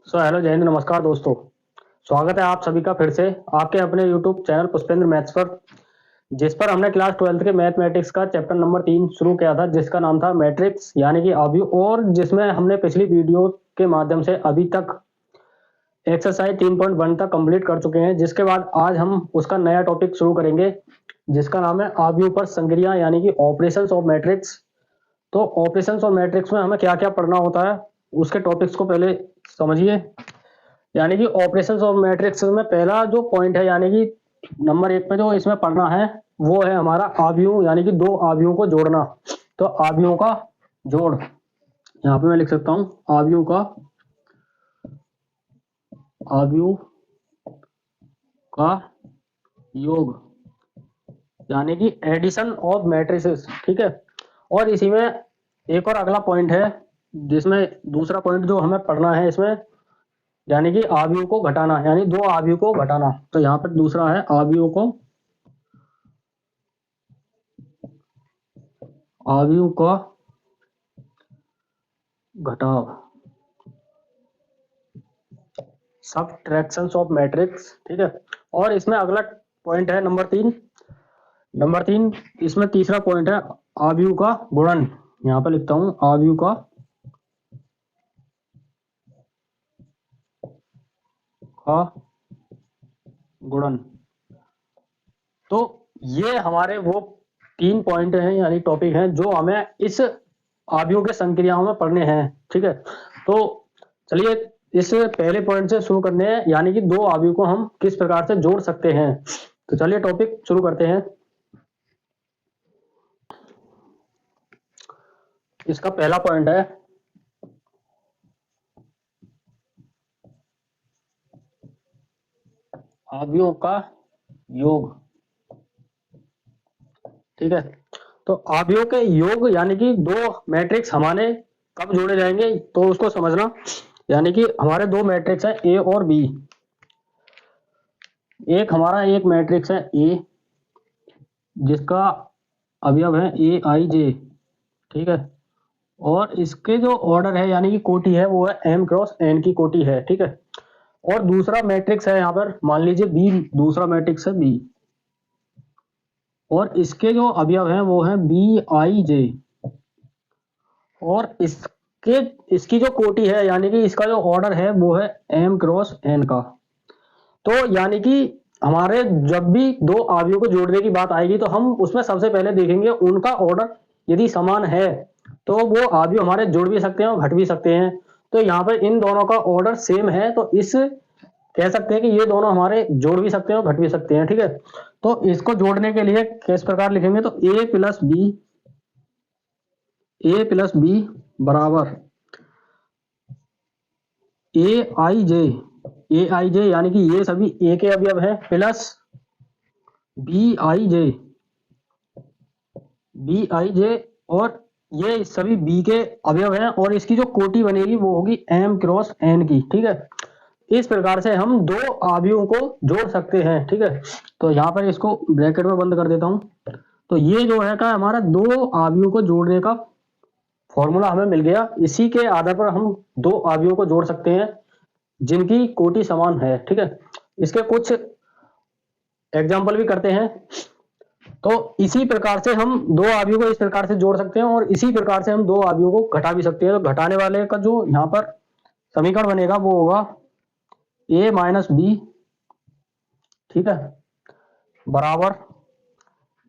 Hello जय हिंद, नमस्कार दोस्तों। स्वागत है आप सभी का फिर से आपके अपने यूट्यूब चैनल पुष्पेंद्र मैथ्स पर, जिस पर हमने क्लास 12th के मैथमेटिक्स का चैप्टर नंबर 3 शुरू किया था, जिसका नाम था मैट्रिक्स यानी कि अवयव, और जिसमें हमने पिछली वीडियो के माध्यम से अभी तक एक्सरसाइज 3.1 तक कंप्लीट कर चुके हैं। जिसके बाद आज हम उसका नया टॉपिक शुरू करेंगे, जिसका नाम है अवयव पर संक्रिया यानी कि ऑपरेशंस ऑफ मैट्रिक्स। तो ऑपरेशंस ऑफ मैट्रिक्स में हमें क्या क्या पढ़ना होता है, उसके टॉपिक्स को पहले समझिए। यानी कि ऑपरेशंस ऑफ मैट्रिक्स में पहला जो पॉइंट है, यानी कि नंबर 1 पे जो इसमें पढ़ना है, वो है हमारा आव्यूह यानी कि दो आव्यूहों को जोड़ना। तो आव्यूहों का जोड़, यहाँ पे मैं लिख सकता हूं आव्यूह का योग यानी कि एडिशन ऑफ मैट्रिसेस। ठीक है। और इसी में एक और अगला पॉइंट है, जिसमें दूसरा पॉइंट जो हमें पढ़ना है इसमें, यानी कि आव्यूह को घटाना, यानी दो आव्यूह को घटाना। तो यहाँ पर दूसरा है आव्यूह का घटाव, सबट्रैक्शंस ऑफ मैट्रिक्स। ठीक है। और इसमें अगला पॉइंट है नंबर 3 इसमें तीसरा पॉइंट है आव्यूह का गुणन। यहाँ पर लिखता हूं आव्यूह का गुणन। तो ये हमारे वो 3 पॉइंट हैं यानी टॉपिक हैं जो हमें इस आव्यूह के संक्रियाओं में पढ़ने हैं। ठीक है। तो चलिए इस पहले पॉइंट से शुरू करने हैं, यानी कि दो आव्यूह को हम किस प्रकार से जोड़ सकते हैं। तो चलिए टॉपिक शुरू करते हैं। इसका पहला पॉइंट है आव्यूहों का योग। ठीक है। तो आव्यूहों के योग यानी कि दो मैट्रिक्स हमारे कब जोड़े जाएंगे, तो उसको समझना। यानी कि हमारे दो मैट्रिक्स हैं ए और बी। एक मैट्रिक्स है ए, जिसका अवयव है ए आई जे। ठीक है। और इसके जो ऑर्डर है यानी कि कोटि है, वो है एम क्रॉस एन की कोटि है। ठीक है। और दूसरा मैट्रिक्स है यहाँ पर, मान लीजिए बी, दूसरा मैट्रिक्स है बी, और इसके जो अवयव हैं वो है बी आई जे। और इसकी जो कोटि है यानी कि इसका जो ऑर्डर है वो है एम क्रॉस एन का। तो यानी कि हमारे जब भी दो आव्यूहों को जोड़ने की बात आएगी, तो हम उसमें सबसे पहले देखेंगे उनका ऑर्डर यदि समान है तो वो आव्यूह हमारे जोड़ भी सकते हैं और घट भी सकते हैं। तो यहाँ पर इन दोनों का ऑर्डर सेम है, तो इस कह सकते हैं कि ये दोनों हमारे जोड़ भी सकते हैं और घट भी सकते हैं। ठीक है। तो इसको जोड़ने के लिए किस प्रकार लिखेंगे, तो ए प्लस बी बराबर ए आई जे यानी कि ये सभी ए के अवयव है, प्लस बी आई जे, और ये सभी बी के अवयव हैं, और इसकी जो कोटि बनेगी वो होगी एम क्रॉस एन की। ठीक है। इस प्रकार से हम दो आव्यूहों को जोड़ सकते हैं। ठीक है। तो यहाँ पर इसको ब्रैकेट में बंद कर देता हूं। तो ये जो है का हमारा दो आव्यूहों को जोड़ने का फॉर्मूला हमें मिल गया। इसी के आधार पर हम दो आव्यूहों को जोड़ सकते हैं जिनकी कोटि समान है। ठीक है। इसके कुछ एग्जाम्पल भी करते हैं। तो इसी प्रकार से हम दो आव्यूहों को इस प्रकार से जोड़ सकते हैं, और इसी प्रकार से हम दो आव्यूहों को घटा भी सकते हैं। तो घटाने वाले का जो यहाँ पर समीकरण बनेगा वो होगा ए माइनस बी, ठीक है, बराबर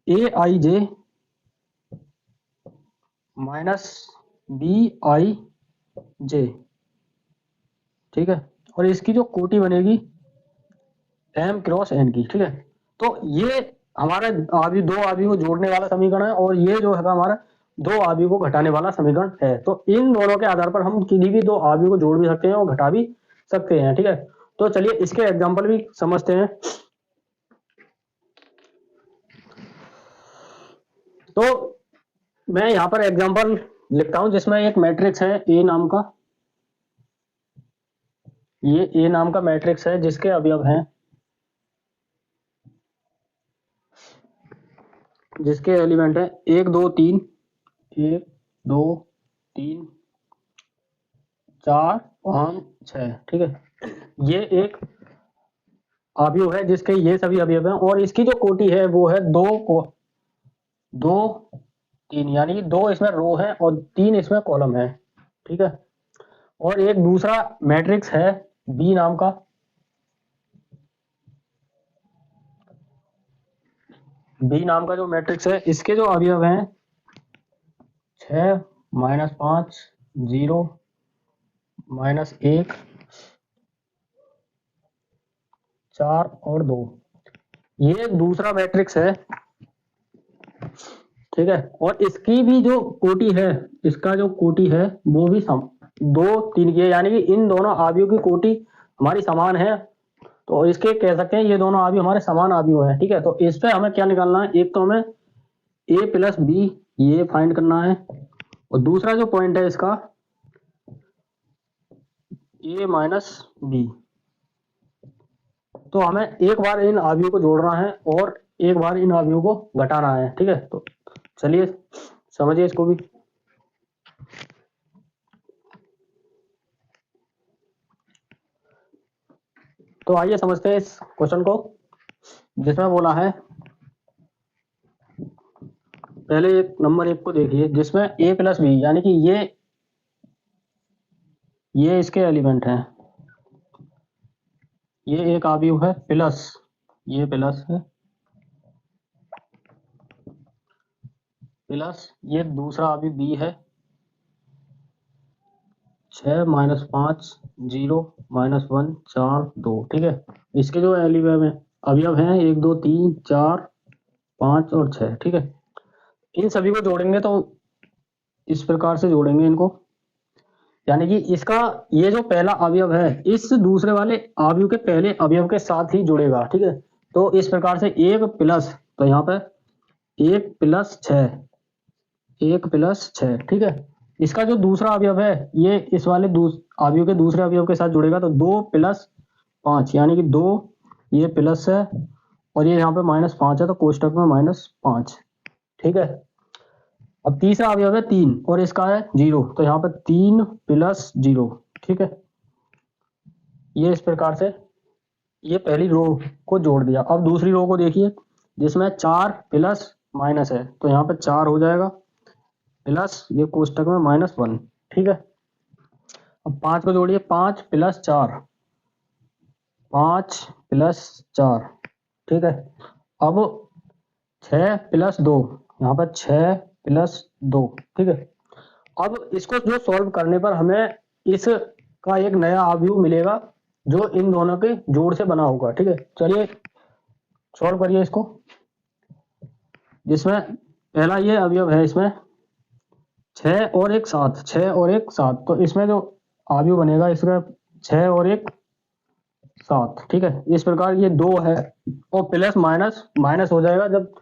ए आई जे माइनस बी आई जे। ठीक है। और इसकी जो कोटि बनेगी एम क्रॉस एन की। ठीक है। तो ये हमारा दो आव्यूह को जोड़ने वाला समीकरण है, और ये जो है हमारा दो आव्यूह को घटाने वाला समीकरण है। तो इन दोनों के आधार पर हम किसी भी दो आव्यूह को जोड़ भी सकते हैं और घटा भी सकते हैं। ठीक है। तो चलिए इसके एग्जाम्पल भी समझते हैं। तो मैं यहाँ पर एग्जाम्पल लिखता हूं, जिसमें एक मैट्रिक्स है ए नाम का, ये ए नाम का मैट्रिक्स है जिसके अवयव हैं, जिसके एलिमेंट है 1 2 3, 1 2 3 4 5 6, ठीक है। ये एक अवयव है जिसके ये सभी अवयव हैं और इसकी जो कोटि है वो है 2 3, यानी कि 2 इसमें रो है और 3 इसमें कॉलम है, ठीक है। और एक दूसरा मैट्रिक्स है बी नाम का, बी नाम का जो मैट्रिक्स है इसके जो अवयव हैं 6 -5 0 -1 4 और 2, ये एक दूसरा मैट्रिक्स है, ठीक है। और इसकी भी जो कोटि है, इसका जो कोटि है वो भी 2 3 की है, यानी कि इन दोनों अवयवों की कोटि हमारी समान है, तो इसके कह सकते हैं ये दोनों अवयव हमारे समान अवयव हैं, ठीक है। तो इस पे हमें क्या निकालना है, एक तो हमें a प्लस बी ये फाइंड करना है और दूसरा जो पॉइंट है इसका a माइनस बी। तो हमें एक बार इन अवयवों को जोड़ना है और एक बार इन अवयवों को घटाना है, ठीक है। तो चलिए समझिए इसको भी। तो आइए समझते हैं इस क्वेश्चन को, जिसमें बोला है, पहले एक नंबर 1 को देखिए जिसमें a प्लस बी, यानी कि ये इसके एलिमेंट हैं, ये एक अवयव है प्लस, ये प्लस है प्लस ये दूसरा अवयव बी है 6 -5 0 -1 4 2, ठीक है। इसके जो अवयव हैं 1 2 3 4 5 और 6, ठीक है। इन सभी को जोड़ेंगे तो इस प्रकार से जोड़ेंगे इनको, यानी कि इसका ये जो पहला अवयव है इस दूसरे वाले अवयव के पहले अवयव के साथ ही जुड़ेगा, ठीक है। तो इस प्रकार से 1 प्लस, तो यहाँ पे 1 प्लस 6 1 प्लस 6, ठीक है। इसका जो दूसरा अवयव है ये इस वाले अवयव के दूसरे अवयव के साथ जुड़ेगा, तो 2 प्लस 5, यानी कि 2 ये प्लस है और ये यहाँ पे -5 है, तो कोष्टक में -5, ठीक है। अब तीसरा अवयव है 3 और इसका है 0, तो यहाँ पे 3 प्लस 0, ठीक है। ये इस प्रकार से ये पहली रो को जोड़ दिया। अब दूसरी रो को देखिए जिसमें 4 प्लस माइनस है, तो यहाँ पे 4 हो जाएगा प्लस ये कोष्टक में -1, ठीक है। अब 5 को जोड़िए, 5 प्लस 4 5 प्लस 4, ठीक है। अब 6 प्लस 2, यहाँ पर 6 प्लस 2, ठीक है। अब इसको जो सॉल्व करने पर हमें इसका एक नया अवयव मिलेगा जो इन दोनों के जोड़ से बना होगा, ठीक है। चलिए सॉल्व करिए इसको, जिसमें पहला ये अवयव है, इसमें 6 और 1 7, 6 और 1 7, तो इसमें जो अवयव बनेगा इसका 6 और 1 7, ठीक है। इस प्रकार ये 2 है और प्लस माइनस माइनस हो जाएगा, जब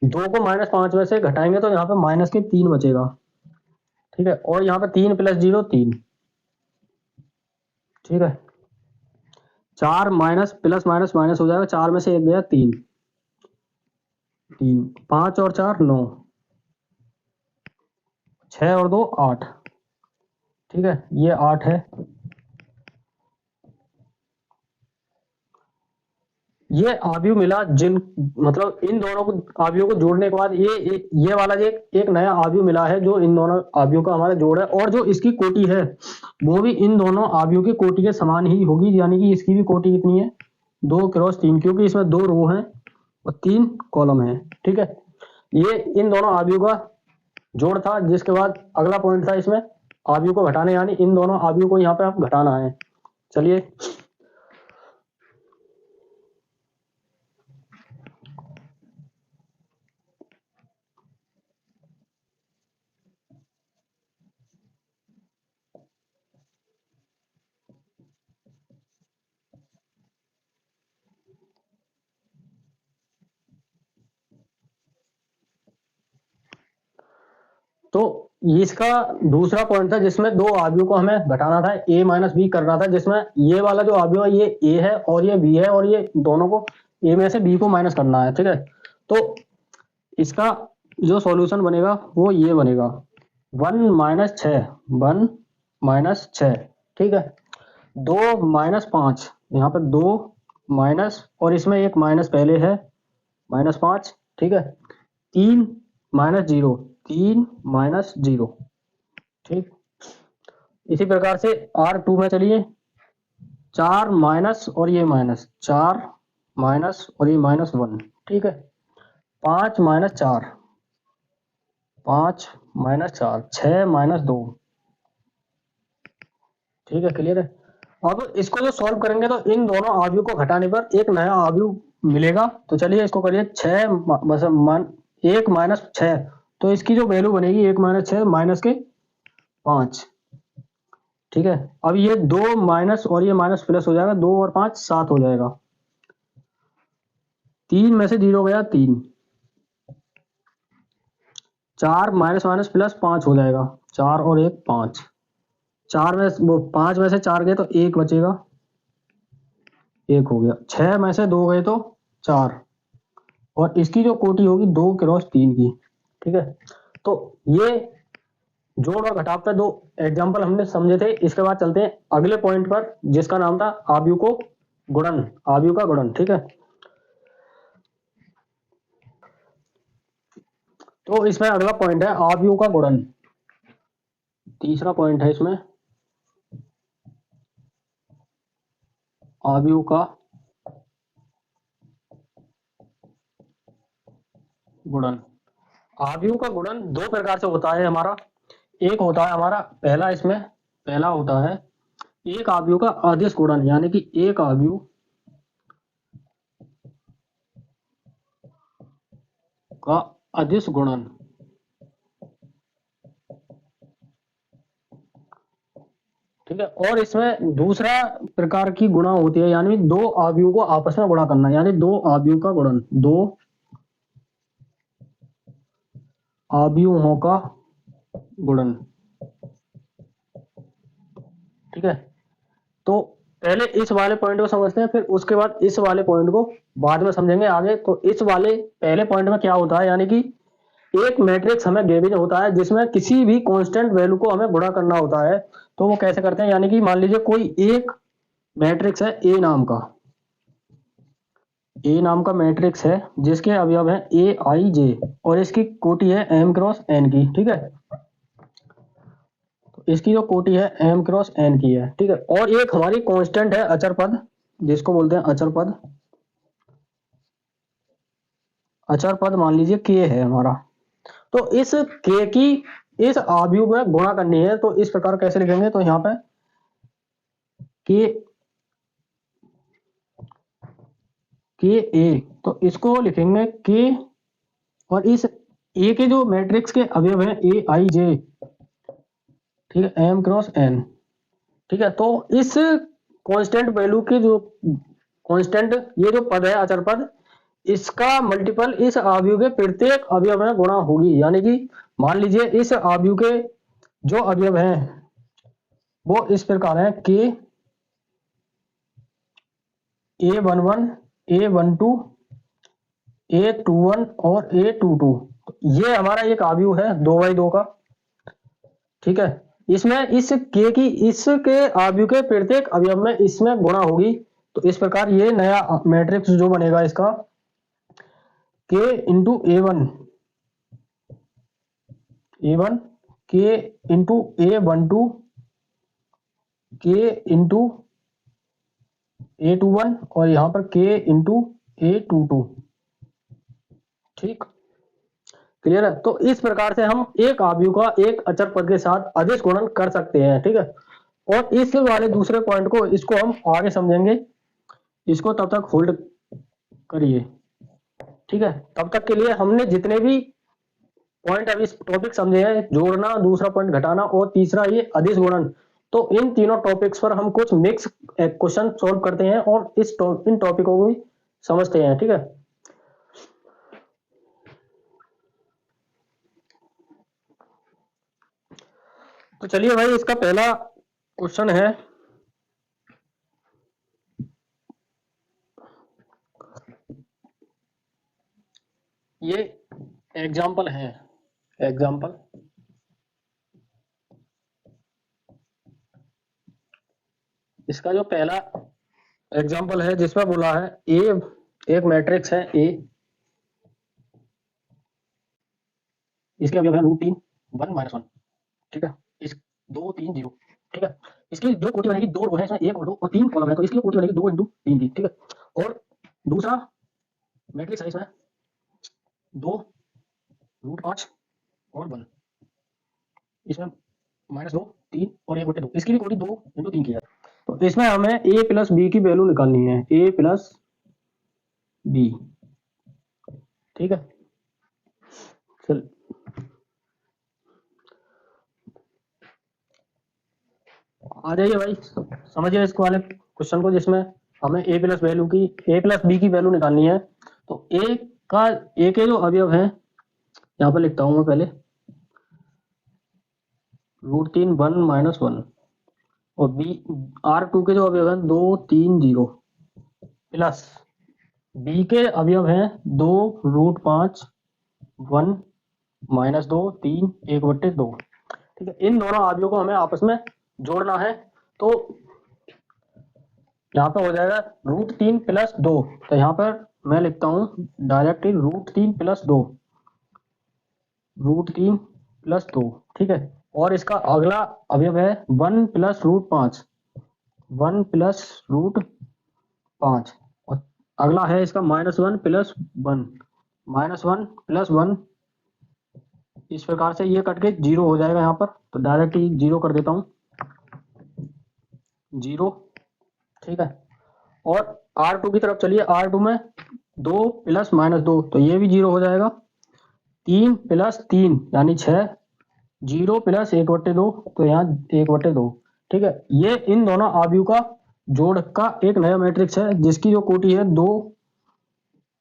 2 को -5 में से घटाएंगे तो यहाँ पे माइनस के 3 बचेगा, ठीक है। और यहाँ पे 3 प्लस 0 3, ठीक है। 4 माइनस प्लस माइनस माइनस हो जाएगा, 4 में से 1 गया 3 3, 5 और 4 9, 6 और 2 8, ठीक है। ये 8 है। ये अवयव मिला जिन, मतलब इन दोनों को अवयवों को जोड़ने के बाद ये वाला एक नया अवयव मिला है जो इन दोनों अवयवों का हमारा जोड़ है, और जो इसकी कोटि है वो भी इन दोनों अवयवों की कोटि के समान ही होगी, यानी कि इसकी भी कोटि कितनी है 2 × 3, क्योंकि इसमें 2 रो हैं और 3 कॉलम है, ठीक है। ये इन दोनों अवयवों का जोड़ था, जिसके बाद अगला पॉइंट था इसमें अवयव को घटाने, यानी इन दोनों अवयवों को यहाँ पे आप घटाना है। चलिए तो इसका दूसरा पॉइंट था जिसमें 2 अवयवों को हमें घटाना था, a माइनस बी करना था, जिसमें ये वाला जो अवयव है ये a है और ये b है, और ये दोनों को a में से b को माइनस करना है, ठीक है। तो इसका जो सॉल्यूशन बनेगा वो ये बनेगा 1 - 6 1 - 6, ठीक है। 2 - 5, यहाँ पर 2 माइनस और इसमें एक माइनस पहले है, -5, ठीक है। 3 - 0, 3 - 0, ठीक। इसी प्रकार से R2 में चलिए, 4 माइनस और ये माइनस, 4 माइनस और ये -1, ठीक है। 5 - 4, 5 - 4, 6 - 2, ठीक है, क्लियर है। अब इसको जो सॉल्व करेंगे तो इन दोनों आव्यूह को घटाने पर एक नया आव्यूह मिलेगा। तो चलिए इसको करिए, 1 - 6, तो इसकी जो वैल्यू बनेगी 1 - 6 -5, ठीक है। अब ये 2 माइनस और ये माइनस प्लस हो जाएगा, 2 और 5 7 हो जाएगा। 3 में से 0 गया 3, 4 माइनस माइनस प्लस 5 हो जाएगा, 4 और 1 5, 4 में वो 5 में से 4 गए तो 1 बचेगा, 1 हो गया। 6 में से 2 गए तो 4, और इसकी जो कोटि होगी 2 क्रॉस 3 की, ठीक है। तो ये जोड़ और घटाव पे 2 एग्जाम्पल हमने समझे थे। इसके बाद चलते हैं अगले पॉइंट पर, जिसका नाम था आव्यूह को गुणन, आव्यूह का गुणन, ठीक है। तो इसमें अगला पॉइंट है आव्यूह का गुणन, तीसरा पॉइंट है इसमें, आव्यूह का गुणन। आव्यूह का गुणन 2 प्रकार से होता है हमारा। एक होता है हमारा पहला, इसमें पहला होता है एक आव्यूह का अदिश गुणन, यानी कि एक आव्यूह का अदिश गुणन, ठीक है। और इसमें दूसरा प्रकार की गुणा होती है, यानी 2 आव्यूह को आपस में गुणा करना, यानी 2 आव्यूह का गुणन, 2 आव्यूहों का गुणन, ठीक है। तो पहले इस वाले पॉइंट को समझते हैं, फिर उसके बाद इस वाले पॉइंट को बाद में समझेंगे आगे। तो इस वाले पहले पॉइंट में क्या होता है, यानी कि एक मैट्रिक्स हमें गिवन होता है जिसमें किसी भी कांस्टेंट वैल्यू को हमें गुणा करना होता है। तो वो कैसे करते हैं, यानी कि मान लीजिए कोई एक मैट्रिक्स है ए नाम का, ए नाम का मैट्रिक्स है जिसके अवयव है ए आई जे, और इसकी कोटि है m क्रॉस n की, ठीक है। तो इसकी जो कोटि है m क्रॉस n की है, ठीक है। और एक हमारी कांस्टेंट है अचर पद, जिसको बोलते हैं अचर पद, अचर पद मान लीजिए k है हमारा। तो इस k की इस आव्यूह में गुणा करनी है, तो इस प्रकार कैसे लिखेंगे, तो यहाँ पे k ए, तो इसको लिखेंगे k, और इस ए के जो मैट्रिक्स के अवयव है ए आई जे, ठीक है, m क्रॉस n, ठीक है। तो इस कांस्टेंट वैल्यू के जो कांस्टेंट, ये जो पद है अचर पद, इसका मल्टीपल इस आव्यूह के प्रत्येक अवयव में गुणा होगी। यानी कि मान लीजिए इस आव्यूह के जो अवयव हैं वो इस प्रकार है, k A11, A12, A21 और A22, ये हमारा एक आव्यूह है 2x2 का, ठीक है। इसमें इस k की इसके आव्यूह के प्रत्येक अवयव में इसमें गुणा होगी। तो इस प्रकार ये नया मैट्रिक्स जो बनेगा इसका k into A1, k into A12, k into A21, और यहाँ पर k इंटू A22, ठीक, क्लियर है। तो इस प्रकार से हम एक आव्यूह का एक अचर पद के साथ अदिश गुणन कर सकते हैं, ठीक है। और इस वाले दूसरे पॉइंट को, इसको हम आगे समझेंगे, इसको तब तक होल्ड करिए, ठीक है। तब तक के लिए हमने जितने भी पॉइंट अभी टॉपिक समझे हैं, जोड़ना, दूसरा पॉइंट घटाना, और तीसरा ये अदिश गुणन, तो इन तीनों टॉपिक्स पर हम कुछ मिक्स क्वेश्चन सॉल्व करते हैं और इन टॉपिकों को भी समझते हैं, ठीक है। तो चलिए भाई, इसका पहला क्वेश्चन है, ये एग्जाम्पल है, एग्जाम्पल इसका जो पहला एग्जाम्पल है जिसमें बोला है ए, एक मैट्रिक्स है ए, इसके अवयव है √3 1 -1, ठीक है, इस 2 3 0, ठीक है। इसकी जो कोटि बनेगी, 2 रो है इसमें, 1 और 2 और 3 कॉलम है, तो इसकी कोटि बनेगी 2 × 3 की, ठीक है। और दूसरा मैट्रिक्स है इसमें 2 √5 और 1, इसमें -2 3 और 1/2, इसकी भी कोटि 2 × 3 की है। तो इसमें हमें a प्लस बी की वैल्यू निकालनी है, a प्लस बी, ठीक है। चल आ जाइए भाई, समझिए इस वाले क्वेश्चन को, जिसमें हमें a प्लस वैल्यू की, a प्लस बी की वैल्यू निकालनी है। तो a के जो अवयव है, यहाँ पर लिखता हूं मैं पहले, √3 1 -1, और बी R2 के जो अवयव है 2 3 0, प्लस बी के अवयव हैं 2 √5 1 -2 3 1/2, ठीक है। इन दोनों अवयवों को हमें आपस में जोड़ना है। तो यहाँ पर हो जाएगा √3 + 2, तो यहाँ पर मैं लिखता हूँ डायरेक्टली √3 + 2, √3 + 2, ठीक है। और इसका अगला अवयव है 1 + √5, 1 + √5, और अगला है इसका -1 + 1, -1 + 1, इस प्रकार से ये कट के 0 हो जाएगा यहाँ पर, तो डायरेक्ट ही 0 कर देता हूँ, 0, ठीक है। और R2 की तरफ चलिए, R2 में 2 + -2, तो ये भी 0 हो जाएगा, 3 + 3 यानी 6, 0 + 1/2, तो यहाँ 1/2, ठीक है। ये इन दोनों अवयव का जोड़ का एक नया मैट्रिक्स है, जिसकी जो कोटि है 2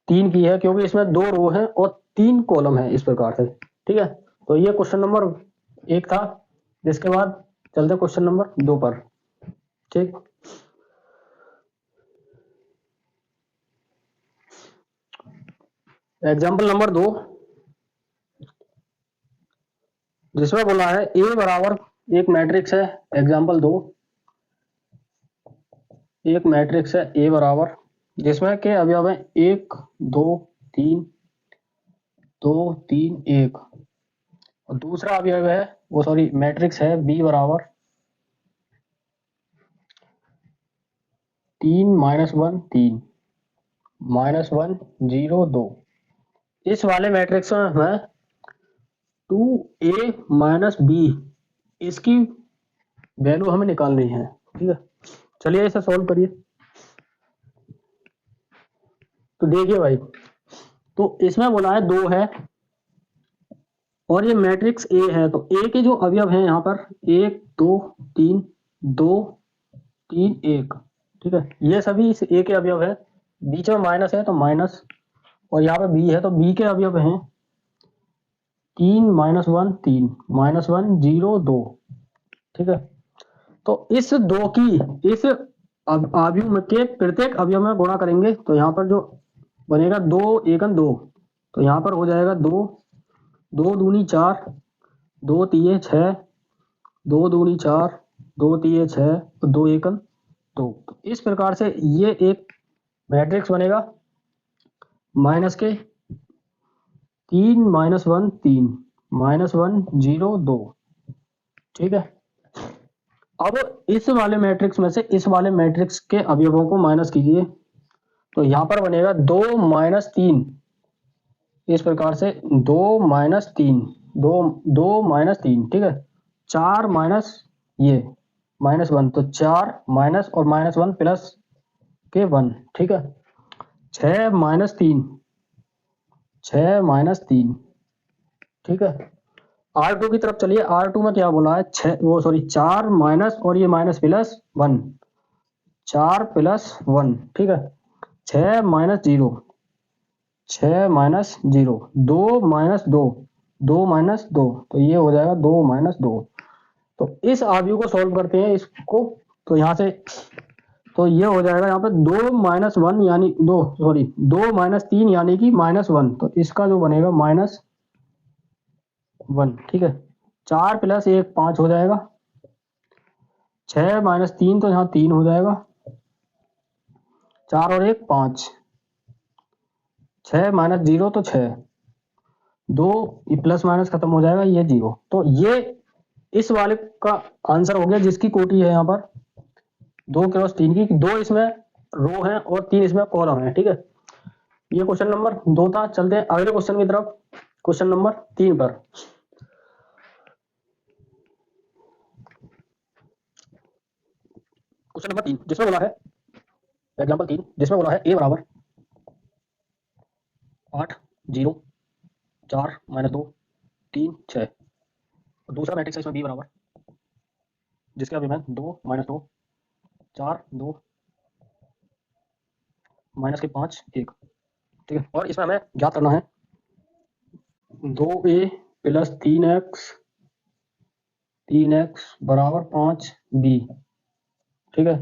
3 की है, क्योंकि इसमें 2 रो है और 3 कॉलम है, इस प्रकार से, ठीक है। तो ये क्वेश्चन नंबर 1 था। जिसके बाद चलते क्वेश्चन नंबर 2 पर, ठीक। एग्जाम्पल नंबर 2, जिसमें बोला है ए बराबर, एक मैट्रिक्स है, एग्जाम्पल 2, एक मैट्रिक्स है ए बराबर, जिसमें के अवयव है 1 2 3 2 3 1, और दूसरा अवयव है, वो सॉरी मैट्रिक्स है बी बराबर 3 -1 3 -1 0 2। इस वाले मैट्रिक्स में है 2a - b, इसकी वैल्यू हमें निकालनी है, ठीक है। चलिए इसे सॉल्व करिए। तो देखिए भाई, तो इसमें बोला है 2 है और ये मैट्रिक्स ए है, तो ए के जो अवयव हैं यहाँ पर 1 2 3 2 3 1, ठीक है। ये सभी इस ए के अवयव है, बीच में माइनस है तो माइनस, और यहाँ पे बी है तो बी के अवयव हैं 3 -1 3 -1 0 2, ठीक है। तो इस 2 की इस अवयव के प्रत्येक अवयव में गुणा करेंगे, तो यहाँ पर जो बनेगा 2 1 2, तो यहाँ पर हो जाएगा 2 2 दूनी 4 2 तिये 6 2 दूनी 4 2 तिये 6 और 2 1 2। तो इस प्रकार से ये एक मैट्रिक्स बनेगा, माइनस के 3 -1 3 -1 0 2, ठीक है। अब इस वाले मैट्रिक्स में से इस वाले मैट्रिक्स के अवयवों को माइनस कीजिए, तो यहाँ पर बनेगा 2 - 3, इस प्रकार से 2 - 3 2 2 - 3, ठीक है। 4 माइनस ये -1, तो 4 माइनस और -1 प्लस के 1, ठीक है। 6 - 3 6 - 3, ठीक है। R2 की तरफ चलिए, R2 में क्या बोला है, 6 वो सॉरी 4 माइनस और ये माइनस प्लस 1, 4 + 1, ठीक है। 6 - 0 6 - 0 2 - 2 2 - 2, तो ये हो जाएगा 2 - 2। तो इस अवयव को सॉल्व करते हैं इसको, तो यहाँ से तो ये हो जाएगा यहाँ पे 2 - 1 यानी 2 सॉरी 2 - 3 यानी कि -1, तो इसका जो बनेगा -1, ठीक है। 4 + 1 5 हो जाएगा, 6 माइनस 3 तो यहाँ 3 हो जाएगा, 4 और 1 5, 6 माइनस 0 तो 6, 2 प्लस माइनस खत्म हो जाएगा, ये 0। तो ये इस वाले का आंसर हो गया जिसकी कोटि है यहाँ पर 2 क्रॉस 3 की, 2 इसमें रो है और 3 इसमें कॉलम है। ठीक है, ये क्वेश्चन नंबर 2 था। चलते हैं अगले क्वेश्चन की तरफ, क्वेश्चन नंबर 3 पर। क्वेश्चन नंबर 3 जिसमें बोला है, एग्जांपल 3 जिसमें बोला है a बराबर 8 0 4 माइनस 2 3 6, दूसरा मैट्रिक्स है इसमें b बराबर, जिसके अभी मैं 2 माइनस 2 4 2 माइनस के 5 1। ठीक है, और इसमें हमें ज्ञात करना है 2a प्लस 3x बराबर 5b। ठीक है,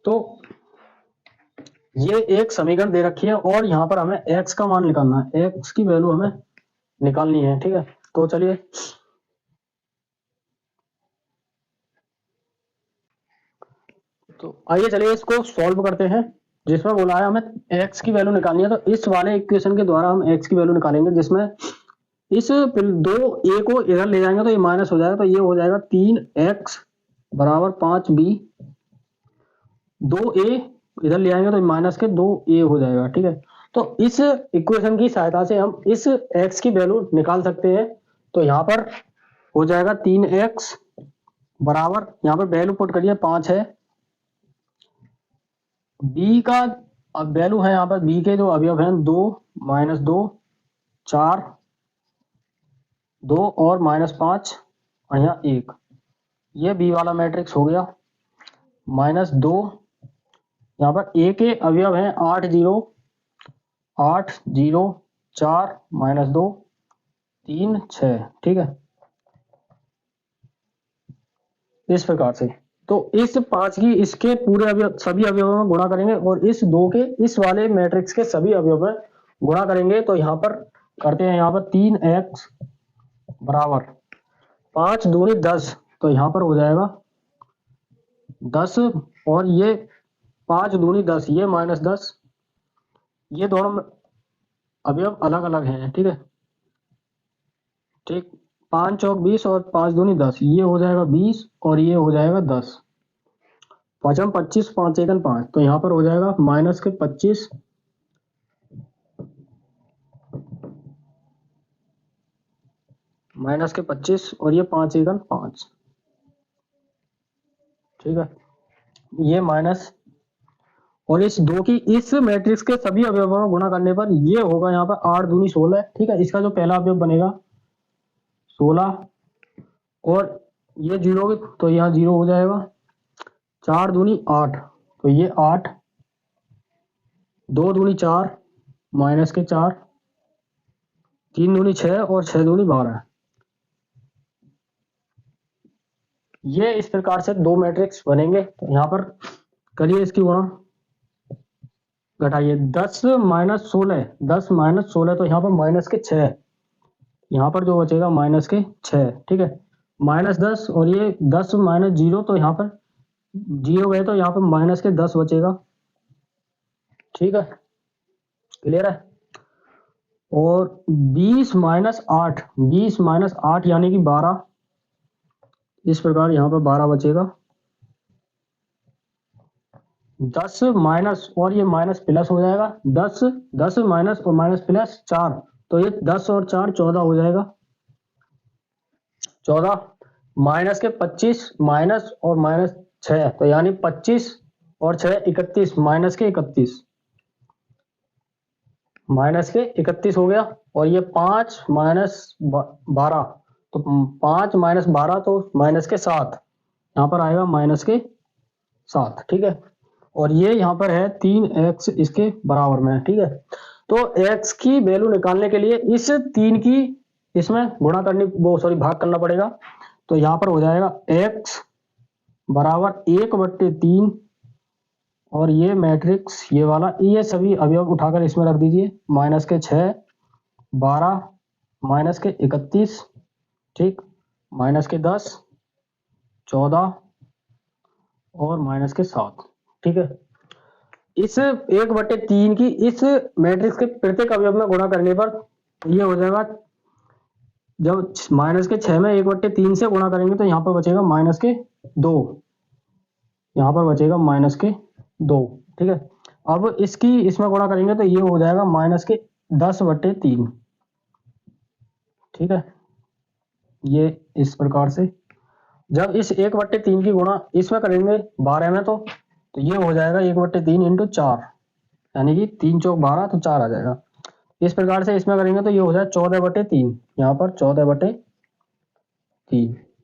तो ये एक समीकरण दे रखी है और यहाँ पर हमें x का मान निकालना है, x की वैल्यू हमें निकालनी है। ठीक है, तो चलिए तो आइए चलिए इसको सॉल्व करते हैं। जिसमें बोला है हमें x की वैल्यू निकालनी है, तो इस वाले इक्वेशन के द्वारा हम x की वैल्यू निकालेंगे, जिसमें इस 2a को इधर ले जाएंगे तो ये माइनस हो जाएगा, तो ये हो जाएगा 3x बराबर 5b, 2a इधर ले आएंगे तो माइनस के 2a हो जाएगा। ठीक है, तो इस इक्वेशन की सहायता से हम इस x की वैल्यू निकाल सकते हैं। तो यहाँ पर हो जाएगा 3x बराबर, यहाँ पर वैल्यू पुट करिए 5 है, b का अब वैल्यू है यहाँ पर, b के जो अवयव हैं 2 माइनस 2 4 2 और माइनस 5 और यहाँ 1, ये b वाला मैट्रिक्स हो गया। माइनस 2, यहाँ पर a के अवयव हैं 8 0 8 0 4 माइनस 2 3 6। ठीक है, इस प्रकार से तो इस 5 की इसके पूरे अवयव सभी अवयवों में गुणा करेंगे और इस 2 के इस वाले मैट्रिक्स के सभी अवयव में गुणा करेंगे। तो यहाँ पर करते हैं, यहाँ पर 3x बराबर 5 दूनी 10, तो यहाँ पर हो जाएगा 10 और ये 5 दूनी 10, ये माइनस 10, ये दोनों अवयव अलग अलग हैं। ठीक है, ठीक, 5 चौक 20 और 5 दूनी 10, ये हो जाएगा 20 और ये हो जाएगा 10, 5 25 5 1 5, तो यहाँ पर हो जाएगा माइनस के 25 माइनस के 25 और ये 5 1 5। ठीक है, ये माइनस, और इस 2 की इस मैट्रिक्स के सभी अवयवों में गुणा करने पर ये होगा यहाँ पर 8 दूनी 16। ठीक है, इसका जो पहला अवयव बनेगा 16 और ये 0 तो यहाँ 0 हो जाएगा, 4 दूनी 8 तो ये 8, 2 दूनी 4 माइनस के 4, 3 दूनी 6 और 6 दूनी 12। ये इस प्रकार से 2 मैट्रिक्स बनेंगे। तो यहाँ पर करिए इसकी गुणा, घटाइए 10 माइनस 16, 10 माइनस 16 तो यहाँ पर माइनस के 6, यहाँ पर जो बचेगा माइनस के 6। ठीक है, माइनस 10 और ये 10 माइनस 0 तो यहाँ पर 0 गए तो यहाँ पर माइनस के 10 बचेगा। ठीक है, क्लियर है। और 20 माइनस 8, 20 माइनस 8 यानी कि 12, इस प्रकार यहाँ पर 12 बचेगा। 10 माइनस और ये माइनस प्लस हो जाएगा, 10 माइनस और माइनस प्लस 4, तो ये 10 और 4 14 हो जाएगा, 14 माइनस के 25 माइनस और माइनस 6, तो यानी 25 और 6 31, माइनस के 31, माइनस के 31 हो गया। और ये 5 माइनस 12, तो 5 माइनस 12 तो माइनस के 7, यहाँ पर आएगा माइनस के 7। ठीक है, और ये यहाँ पर है 3x इसके बराबर में। ठीक है, तो x की वैल्यू निकालने के लिए इस 3 की इसमें गुणा करनी, वो सॉरी भाग करना पड़ेगा। तो यहाँ पर हो जाएगा x बराबर 1/3 और ये मैट्रिक्स ये वाला, ये सभी अवयव उठाकर इसमें रख दीजिए, माइनस के 6 12 माइनस के 31, ठीक, माइनस के 10 14 और -7। ठीक है, इस 1/3 की इस मैट्रिक्स के प्रत्येक अवयव में गुणा करने पर ये हो जाएगा, जब -6 में 1/3 से गुणा करेंगे तो यहाँ पर बचेगा -2, यहाँ पर बचेगा -2। ठीक है, अब इसकी इसमें गुणा करेंगे तो ये हो जाएगा -10/3। ठीक है, ये इस प्रकार से जब इस 1/3 की गुणा इसमें करेंगे 12 में, तो ये हो जाएगा 1/3 इंटू 4, यानी कि 3 चौक 12, तो 4 आ जाएगा। इस प्रकार से इसमें करेंगे तो ये हो जाएगा 14/3, यहाँ पर 14/3।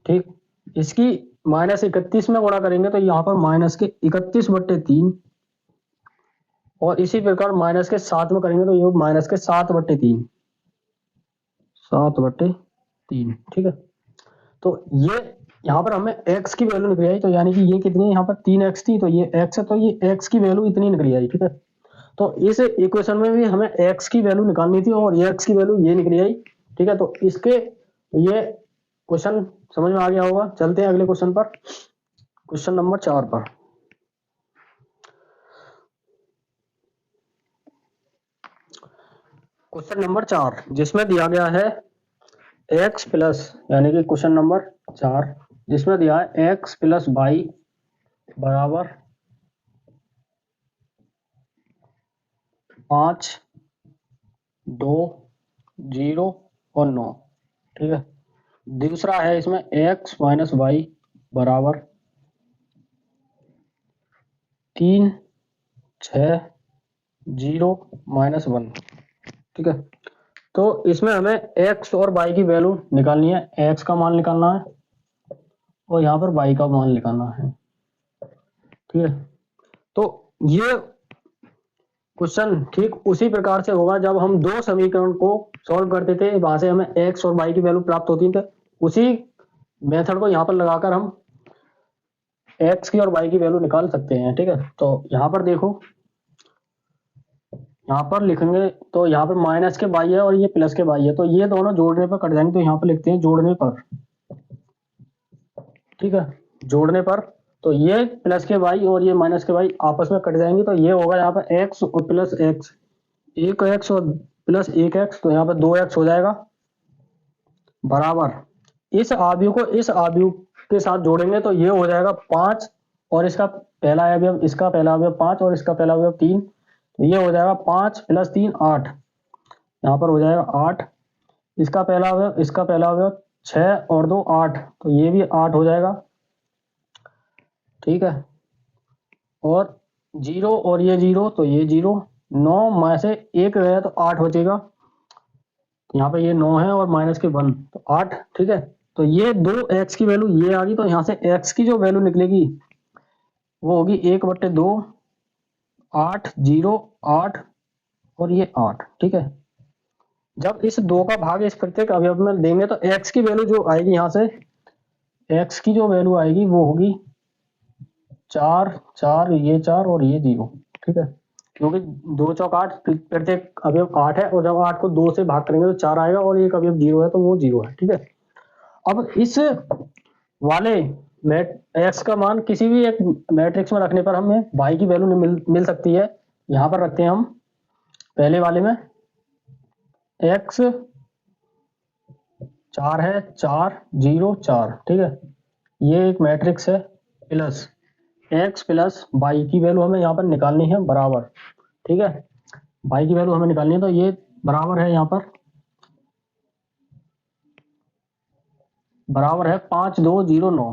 ठीक, इसकी -31 में गुणा करेंगे तो यहाँ पर -31/3, और इसी प्रकार -7 में करेंगे तो ये -7/3, 7/3। ठीक है, तो ये यहाँ पर हमें x की वैल्यू निकली आई, तो यानी कि ये कितनी है, यहाँ पर 3x थी, तो ये x है, तो ये x की वैल्यू इतनी निकली आई। ठीक है, तो इस इक्वेशन में भी हमें x की वैल्यू निकालनी थी और ये x की वैल्यू ये निकली आई। ठीक है, तो इसके ये क्वेश्चन समझ में आ गया होगा। चलते हैं अगले क्वेश्चन पर, क्वेश्चन नंबर 4 पर। क्वेश्चन नंबर 4 जिसमें दिया गया है x प्लस, यानी कि क्वेश्चन नंबर 4 जिसमें दिया है x प्लस वाई बराबर 5, 2, 0 और 9। ठीक है, दूसरा है इसमें x माइनस वाई बराबर 3, 6, 0 -1। ठीक है, तो इसमें हमें x और y की वैल्यू निकालनी है, x का मान निकालना है और यहाँ पर y का मान निकालना है। ठीक है, तो ये क्वेश्चन ठीक उसी प्रकार से होगा जब हम दो समीकरण को सॉल्व करते थे, वहां से हमें x और y की वैल्यू प्राप्त होती थी, उसी मेथड को यहाँ पर लगाकर हम x की और y की वैल्यू निकाल सकते हैं। ठीक है, तो यहाँ पर देखो, यहाँ पर लिखेंगे तो यहाँ पर माइनस के y है और ये प्लस के y है, तो ये दोनों जोड़ने पर कट जाएंगे, तो यहाँ पर लिखते हैं जोड़ने पर। ठीक है, जोड़ने पर तो ये प्लस के y और ये माइनस के y आपस में कट जाएंगे, तो ये होगा यहाँ पर x और प्लस x, 1x और प्लस 1x, तो यहाँ पर 2x हो जाएगा बराबर, इस आव्यूह को इस आव्यूह के साथ जोड़ेंगे तो ये हो जाएगा 5, और इसका पहला अवयव, इसका पहला अवयव 5 और इसका पहला अवयव 3, तो ये हो जाएगा 5 + 3 8, यहाँ पर हो जाएगा 8, इसका पहला अवयव, इसका पहला अवयव 6 और 2 8, तो ये भी 8 हो जाएगा। ठीक है, और 0 और ये 0, तो ये 0, 9 में से 1 गया तो 8 बचेगा, यहाँ पे ये 9 है और माइनस के 1, तो 8। ठीक है, तो ये 2x की वैल्यू ये आ गई, तो यहाँ से x की जो वैल्यू निकलेगी वो होगी 1/2, 8, 0, 8 और ये 8। ठीक है, जब इस 2 का भाग इस प्रत्येक अवयव में देंगे तो x की वैल्यू जो आएगी, यहाँ से x की जो वैल्यू आएगी वो होगी 4, 4, ये 4 और ये 0। ठीक है, क्योंकि 2 चौक 8, प्रत्येक अवयव 8 है, और जब 8 को 2 से भाग करेंगे तो 4 आएगा, और एक अवयव 0 है तो वो 0 है। ठीक है, अब इस वाले x का मान किसी भी एक मैट्रिक्स में रखने पर हमें y की वैल्यू मिल सकती है। यहाँ पर रखते हैं हम पहले वाले में, x 4 है, 4, 0, 4। ठीक है, ये एक मैट्रिक्स है, प्लस x प्लस y की वैल्यू हमें यहाँ पर निकालनी है बराबर। ठीक है, y की वैल्यू हमें निकालनी है, तो ये बराबर है, यहाँ पर बराबर है 5, 2, 0, 9,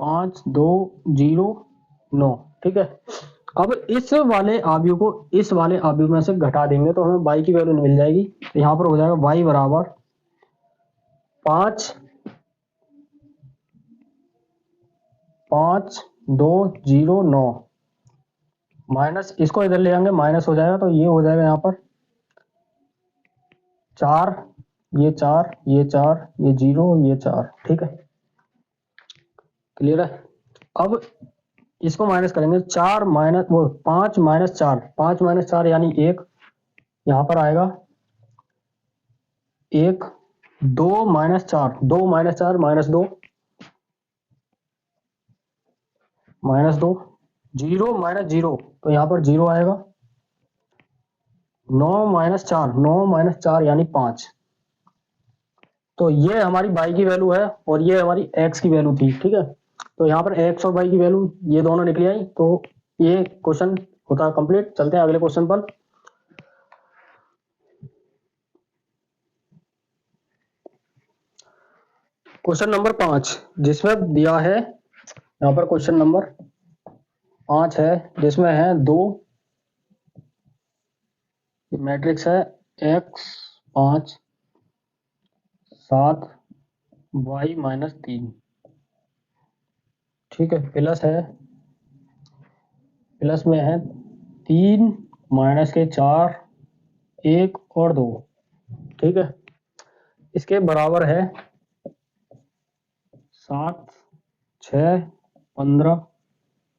5, 2, 0, 9। ठीक है, अब इस वाले आव्यूह को इस वाले आव्यूह में से घटा देंगे तो हमें y की वैल्यू मिल जाएगी, तो यहाँ पर हो जाएगा y बराबर 5, 5, 2, 0, 9, माइनस, इसको इधर ले आएंगे माइनस हो जाएगा, तो ये हो जाएगा यहाँ पर 4, ये 4, ये 4, ये 0, ये 4। ठीक है, क्लियर है। अब इसको माइनस करेंगे, 4 माइनस वो 5 - 4, 5 - 4 यानी 1, यहाँ पर आएगा 1, 2 - 4, 2 - 4 -2, -2, 0 - 0 तो यहाँ पर 0 आएगा। 9 - 4, 9 - 4 यानी 5। तो ये हमारी y की वैल्यू है और ये हमारी x की वैल्यू थी, ठीक है। तो यहाँ पर x और y की वैल्यू ये दोनों निकली आई, तो ये क्वेश्चन होता है कंप्लीट। चलते हैं अगले क्वेश्चन पर। क्वेश्चन नंबर 5 जिसमें दिया है, यहाँ पर क्वेश्चन नंबर 5 है जिसमें है 2 मैट्रिक्स है x 5 7 y -3, ठीक है। प्लस में है 3 -4 1 और 2, ठीक है। इसके बराबर है 7 6 15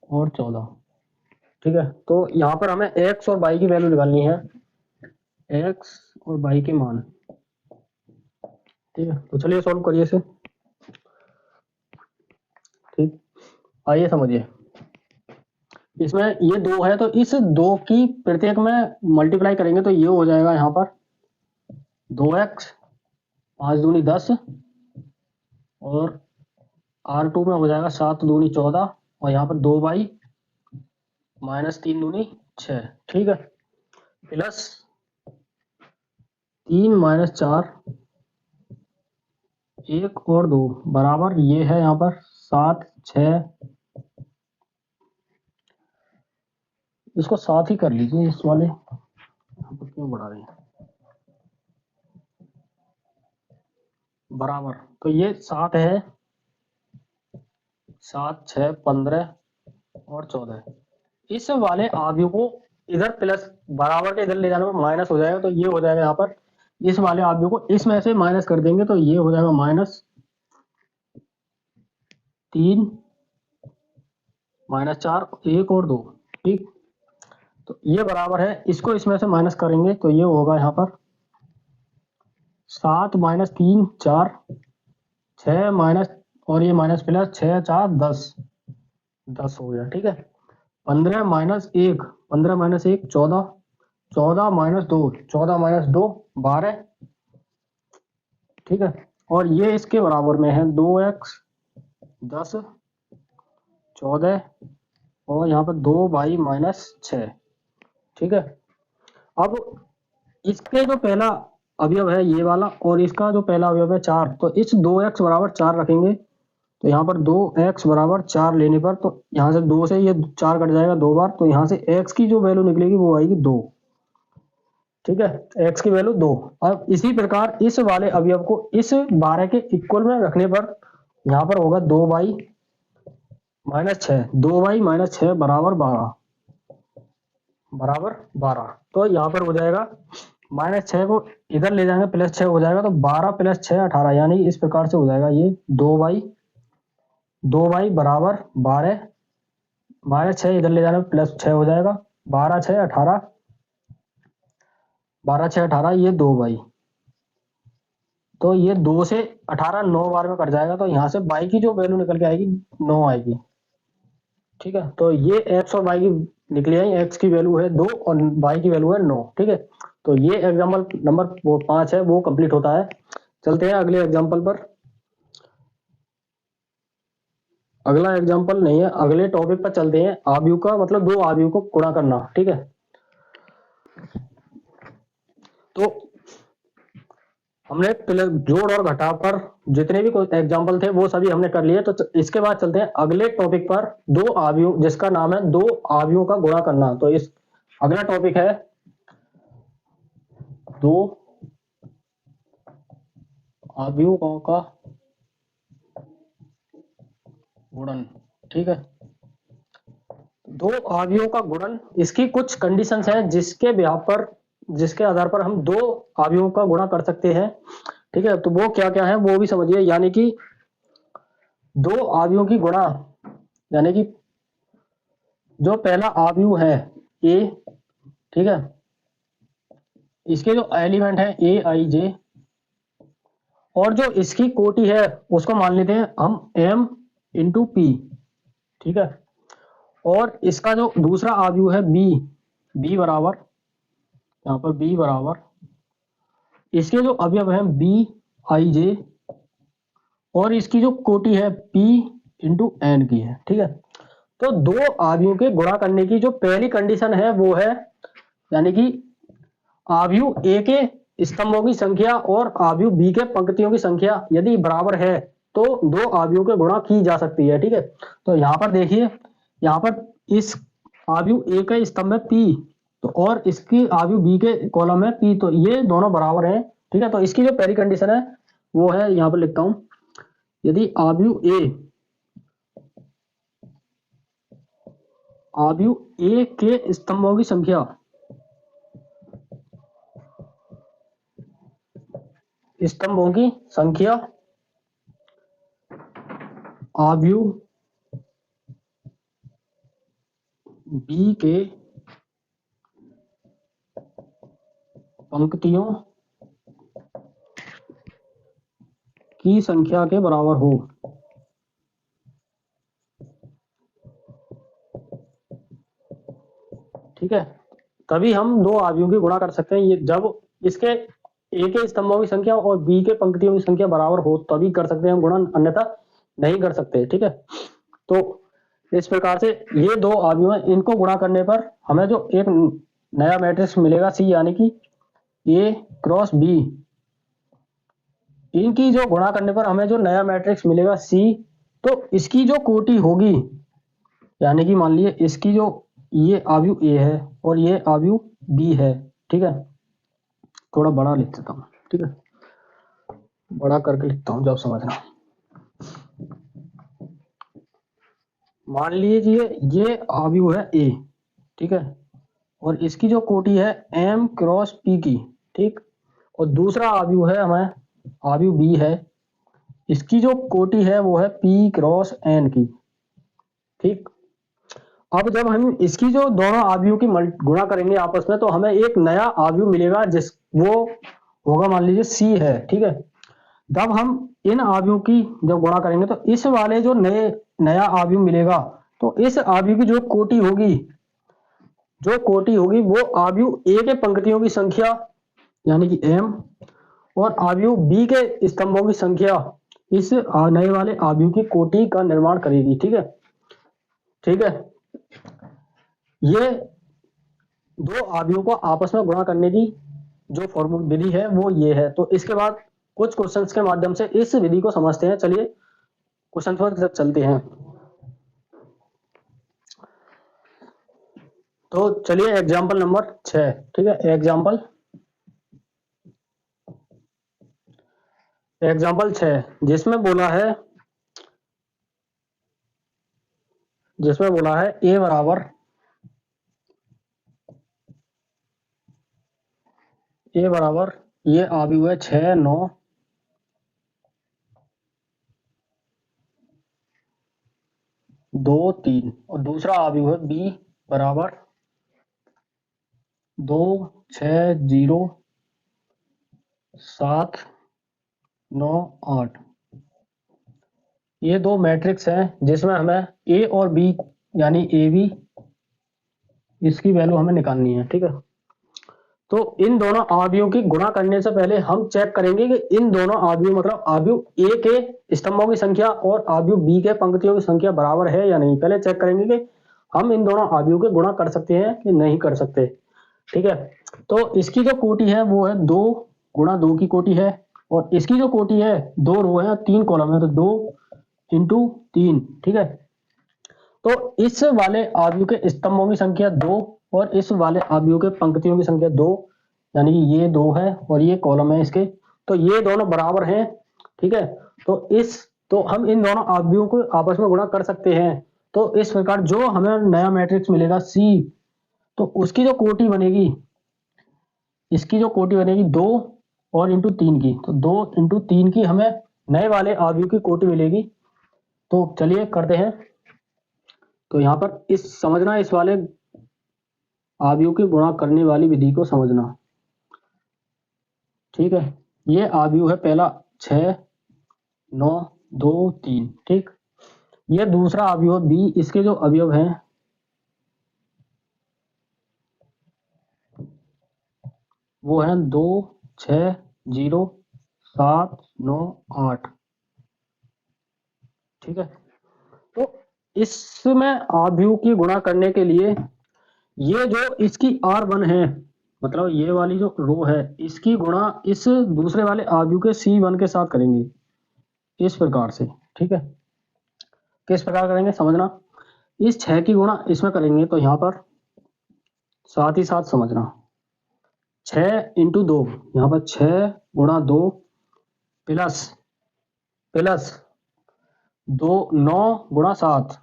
और 14, ठीक है। तो यहाँ पर हमें x और y की वैल्यू निकालनी है, x और y के मान, ठीक है। तो चलिए सॉल्व करिए इसे, ठीक। आइए समझिए, इसमें ये 2 है तो इस 2 की प्रत्येक में मल्टीप्लाई करेंगे तो ये हो जाएगा यहाँ पर 2x 5 दूनी 10 और R2 में हो जाएगा 7 दूनी 14 और यहाँ पर 2y -3 दूनी 6, ठीक है। प्लस 3 - 4 1 और 2 बराबर ये है यहाँ पर 7 6, इसको 7 ही कर लीजिए, इस वाले क्यों बढ़ा रहे हैं, बराबर। तो ये 7 है, 7 6 15 और 14। इस वाले आव्यूह को इधर प्लस बराबर के इधर ले जाने पर माइनस हो जाएगा, तो ये हो जाएगा यहाँ पर इस वाले आव्यूह को इसमें से माइनस कर देंगे तो ये हो जाएगा -3 -4 1 और 2, ठीक। तो ये बराबर है, इसको इसमें से माइनस करेंगे तो ये होगा यहाँ पर 7 -3 4 6 माइनस और ये माइनस प्लस 6 4 10 हो गया, ठीक है। 15 -1 15 -1 14 14 -2 14 -2 12, ठीक है। और ये इसके बराबर में है 2x 10 14 और यहाँ पर 2y -6, ठीक है। अब इसके जो पहला अवयव है ये वाला और इसका जो पहला अवयव है 4, तो इस 2x बराबर 4 रखेंगे तो यहाँ पर 2x बराबर 4 लेने पर तो यहाँ से 2 से ये 4 कट जाएगा 2 बार, तो यहाँ से x की जो वैल्यू निकलेगी वो आएगी 2, ठीक है। x की वैल्यू 2। अब इसी प्रकार इस वाले अवयव को इस 12 के इक्वल में रखने पर यहाँ पर होगा 2y -6 2y -6 बराबर 12। तो यहाँ पर हो जाएगा -6 को इधर ले जाएंगे +6 हो जाएगा, तो 12 + 6 18, यानी इस प्रकार से हो जाएगा ये 2y बराबर 12 -6 इधर ले जाने पर +6 हो जाएगा 12 6 18 12 6 18 ये 2y, तो ये 2 से 18 9 बार में कट जाएगा, तो यहाँ से y की जो वैल्यू निकल के आएगी 9 आएगी, ठीक है। तो ये x और y की निकली आई, x की वैल्यू है 2 और y की वैल्यू है 9, ठीक है। तो ये एग्जाम्पल नंबर 5 है वो कंप्लीट होता है। चलते हैं अगले एग्जाम्पल पर। अगला एग्जाम्पल नहीं है, अगले टॉपिक पर चलते हैं। आव्यूह का मतलब 2 आव्यूह को गुणा करना, ठीक है। तो हमने जोड़ और घटाव पर जितने भी कोई एग्जाम्पल थे वो सभी हमने कर लिए। तो इसके बाद चलते हैं अगले टॉपिक पर, 2 आव्यूह जिसका नाम है 2 आव्यूहों का गुणा करना। तो इस अगला टॉपिक है 2 आव्यूहों का गुणन, ठीक है। 2 आव्यूहों का गुणन, इसकी कुछ कंडीशंस हैं जिसके आधार पर हम 2 आव्यूहों का गुणा कर सकते हैं, ठीक है। तो वो क्या क्या है वो भी समझिए, यानी कि 2 आव्यूहों की गुणा, यानी कि जो पहला आव्यूह है a, ठीक है, इसके जो एलिमेंट है a i j और जो इसकी कोटि है उसको मान लेते हैं हम m × p, ठीक है। और इसका जो दूसरा अवयव है बी बराबर, यहाँ पर बी बराबर, इसके जो अवयव हैं बी आई जे, और इसकी जो कोटि है P इंटू एन की है, ठीक है। तो दो अवयवों के गुणा करने की जो पहली कंडीशन है वो है, यानी कि अवयव ए के स्तंभों की संख्या और अवयव बी के पंक्तियों की संख्या यदि बराबर है तो दो अवयवों के गुणा की जा सकती है, ठीक है। तो यहाँ पर देखिए, यहाँ पर इस अवयव ए का स्तंभ है P, तो और इसकी अवयव बी के कॉलम है P, तो ये दोनों बराबर हैं, ठीक है। तो इसकी जो पहली कंडीशन है वो है, यहाँ पर लिखता हूं, यदि अवयव ए के स्तंभों की संख्या अवयव बी के पंक्तियों की संख्या के बराबर हो, ठीक है, तभी हम दो अवयवों की गुणा कर सकते हैं। ये जब इसके ए के स्तंभों की संख्या और बी के पंक्तियों की संख्या बराबर हो तभी कर सकते हैं गुणन, अन्यथा नहीं कर सकते, ठीक है। तो इस प्रकार से ये दो अवयव हैं, इनको गुणा करने पर हमें जो एक नया मैट्रिक्स मिलेगा सी, यानी कि ए क्रॉस बी, इनकी जो गुणा करने पर हमें जो नया मैट्रिक्स मिलेगा सी, तो इसकी जो कोटि होगी, यानी कि मान लीजिए इसकी जो ये अवयव ए है और ये अवयव बी है, ठीक है। थोड़ा बड़ा लिख देता हूँ, ठीक है, बड़ा करके लिखता हूँ जब समझना। मान लीजिए ये अवयव है ए, ठीक है, और इसकी जो कोटि है एम क्रॉस पी की, ठीक, और दूसरा अवयव है हमें अवयव बी है, इसकी जो कोटि है वो है पी क्रॉस एन की, ठीक। अब जब हम इसकी जो दोनों अवयवों की गुणा करेंगे आपस में, तो हमें एक नया अवयव मिलेगा, जिस वो होगा मान लीजिए सी है, ठीक है। जब हम इन अवयवों की जब गुणा करेंगे तो इस वाले जो नया अवयव मिलेगा, तो इस अवयव की जो कोटि होगी वो अवयव ए के पंक्तियों की संख्या यानी कि m और अवयव बी के स्तंभों की संख्या इस नए वाले अवयव की कोटि का निर्माण करेगी, ठीक है, ठीक है। ये दो अवयवों को आपस में गुणा करने की जो फॉर्मूला विधि है वो ये है। तो इसके बाद कुछ क्वेश्चंस के माध्यम से इस विधि को समझते हैं। चलिए क्वेश्चन पर चलते हैं। तो चलिए एग्जांपल नंबर 6, ठीक है, एग्जांपल 6 जिसमें बोला है ए बराबर ये अवयव है 6 9 2 3 और दूसरा अवयव है बी बराबर 2 6 0 7 9 8। ये दो मैट्रिक्स हैं जिसमें हमें ए और बी यानी ए बी इसकी वैल्यू हमें निकालनी है, ठीक है। तो इन दोनों अवयवों की गुणा करने से पहले हम चेक करेंगे कि इन दोनों अवयव मतलब अवयव ए के स्तंभों की संख्या और अवयव बी के पंक्तियों की संख्या बराबर है या नहीं। पहले चेक करेंगे कि हम इन दोनों अवयवों के गुणा कर सकते हैं कि नहीं कर सकते, ठीक है। तो इसकी जो कोटि है वो है 2 गुणा 2 की कोटि है, और इसकी जो कोटि है 2 रो है 3 कॉलम है, तो 2 इंटू 3, ठीक है। तो इस वाले अवयव के स्तंभों की संख्या 2 और इस वाले अवयव के पंक्तियों की संख्या 2, यानी कि ये 2 है और ये कॉलम है इसके, तो ये दोनों बराबर हैं, ठीक है। तो हम इन दोनों अवयवों को आपस में गुणा कर सकते हैं। तो इस प्रकार जो हमें नया मैट्रिक्स मिलेगा सी, तो उसकी जो कोटि बनेगी, इसकी जो कोटि बनेगी 2 और इंटू 3 की, तो 2 इंटू 3 की हमें नए वाले अवयव की कोटि मिलेगी। तो चलिए करते हैं। तो यहाँ पर समझना इस वाले अवयव की गुणा करने वाली विधि को समझना, ठीक है। ये अवयव है पहला 6 9 2 3, ठीक। ये दूसरा अवयव बी, इसके जो अवयव हैं वो है 2, 6, 0, 7, 9, 8। ठीक है, तो इसमें आव्यूह की गुणा करने के लिए ये जो इसकी R1 है, मतलब ये वाली जो रो है, इसकी गुणा इस दूसरे वाले आव्यूह के C1 के साथ करेंगे, इस प्रकार से। ठीक है, किस प्रकार करेंगे समझना। इस 6 की गुणा इसमें करेंगे तो यहाँ पर साथ ही साथ समझना, 6 इंटू 2, यहाँ पर 6 गुणा 2 प्लस 2, 9 गुणा 7,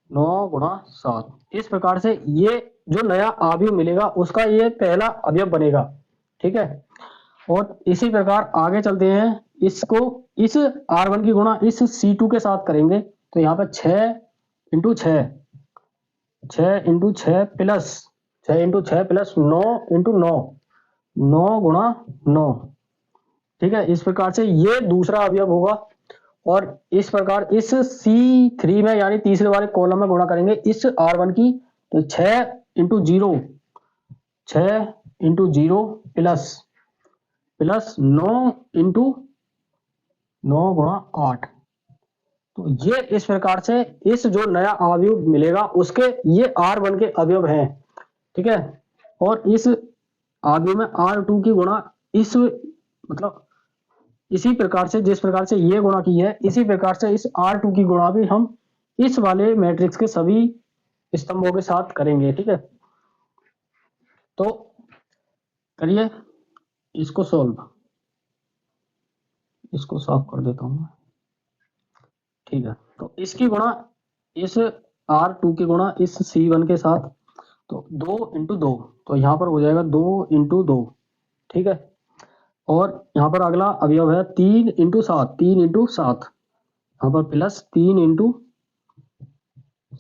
9 गुणा 7। इस प्रकार से ये जो नया अवयव मिलेगा उसका ये पहला अवयव बनेगा। ठीक है, और इसी प्रकार आगे चलते हैं, इसको इस R1 की गुणा इस C2 के साथ करेंगे तो यहाँ पर 6 into 6, 6 into 6 plus 6 into 6 plus 9 into 9, 9 गुणा 9। ठीक है, इस प्रकार से ये दूसरा अवयव होगा। और इस प्रकार इस C3 में यानी तीसरे वाले कॉलम में गुणा करेंगे इस R1 की, तो 6 इंटू 0, 6 इंटू 0 प्लस 9 इंटू 9 गुणा 8। तो ये इस प्रकार से इस जो नया अवयव मिलेगा उसके ये R1 के अवयव हैं। ठीक है, और इस अवयव में R2 की गुणा इस मतलब इसी प्रकार से जिस प्रकार से ये गुणा की है, इसी प्रकार से इस R2 की गुणा भी हम इस वाले मैट्रिक्स के सभी स्तंभों के साथ करेंगे। ठीक है, तो करिए इसको सॉल्व, इसको साफ कर देता हूं। ठीक है, तो इसकी गुणा इस R2 की गुणा इस C1 के साथ, तो 2 इंटू 2, तो यहाँ पर हो जाएगा 2 इंटू 2। ठीक है, और यहाँ पर अगला अवयव है 3 इंटू 7, 3 इंटू 7, यहाँ पर प्लस 3 इंटू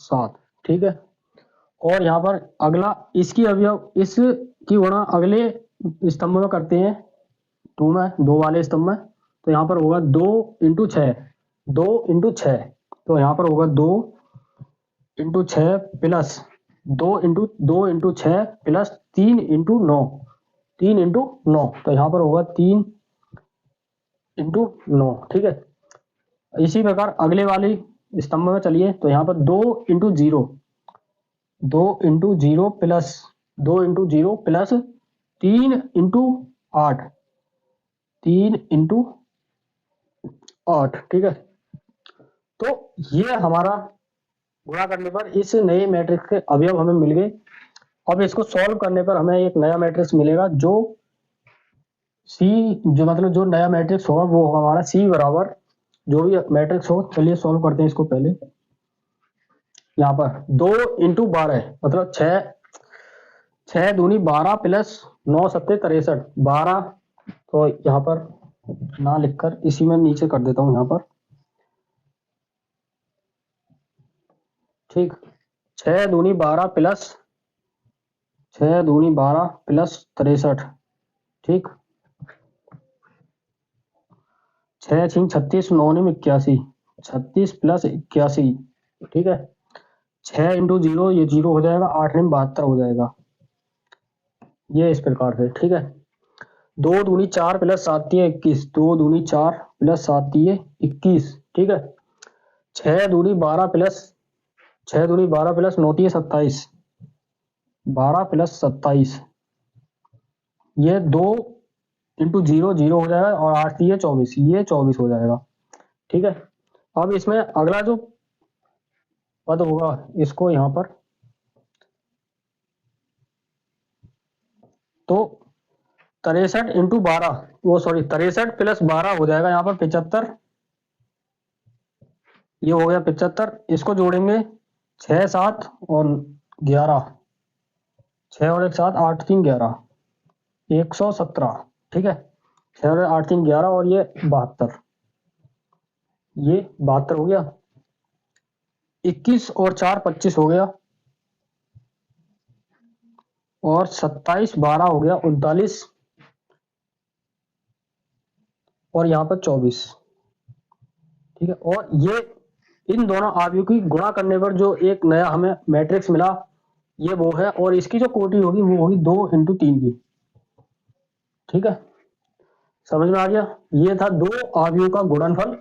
7। ठीक है, और यहाँ पर अगला इसकी अवयव इसकी गुणा अगले स्तंभ में करते हैं, 2 में, 2 वाले स्तंभ में, तो यहाँ पर होगा 2 इंटू 6, 2 इंटू 6, तो यहाँ पर होगा 2 into 6 plus 2 into 6 plus 3 into 9, 3 into 9, तो यहाँ पर होगा 3 इंटू 9। ठीक है, इसी प्रकार अगले वाले स्तंभ में चलिए, तो यहाँ पर 2 into 0, 2 into 0 plus 2 into 0 plus 3 into 8, 3 into 8। ठीक है, तो ये हमारा गुणा करने पर इस नए मैट्रिक्स के अवयव हमें मिल गए। अब इसको सॉल्व करने पर हमें एक नया मैट्रिक्स मिलेगा जो जो मतलब जो नया मैट्रिक्स होगा वो होगा हमारा C बराबर जो भी मैट्रिक्स हो। चलिए सॉल्व करते हैं इसको। पहले यहाँ पर 2 इंटू 12 मतलब 6 दूनी 12 प्लस 9 सत्ते 63, 12, तो यहाँ पर ना लिखकर इसी में नीचे कर देता हूँ यहाँ पर। ठीक, 6 दूनी 12 प्लस 6 दूनी 12 प्लस 63। ठीक, 6 6 36, 9 9 81, 36 प्लस 81। ठीक है, 6 इंटू 0 ये 0 हो जाएगा, 8 9 72 हो जाएगा, ये इस प्रकार से। ठीक है, 2 दूनी 4 प्लस 7 21, 2 दूनी 4 प्लस 7 21। ठीक है, 6 दूनी 12 प्लस 9 27, 12 प्लस 27, ये 2 इंटू 0 0 हो जाएगा, और 8 24, ये 24 हो जाएगा। ठीक है, अब इसमें अगला जो पद होगा इसको यहाँ पर, तो 63 इंटू 12, वो सॉरी 63 प्लस 12 हो जाएगा यहाँ पर 75, ये हो गया 75। इसको जोड़ेंगे 6 7 और 11, 6 और 1 7, 8 3 11, 117। ठीक है, 6 और 8 3 11, और ये 72, ये 72 हो गया। 21 और 4 25 हो गया, और 27 12 हो गया 39, और यहाँ पर 24। ठीक है, और ये इन दोनों अवयव की गुणा करने पर जो एक नया हमें मैट्रिक्स मिला ये वो है, और इसकी जो कोटि होगी वो होगी 2 इंटू 3 की। ठीक है, समझ में आ गया। ये था दो अवयवों का गुणनफल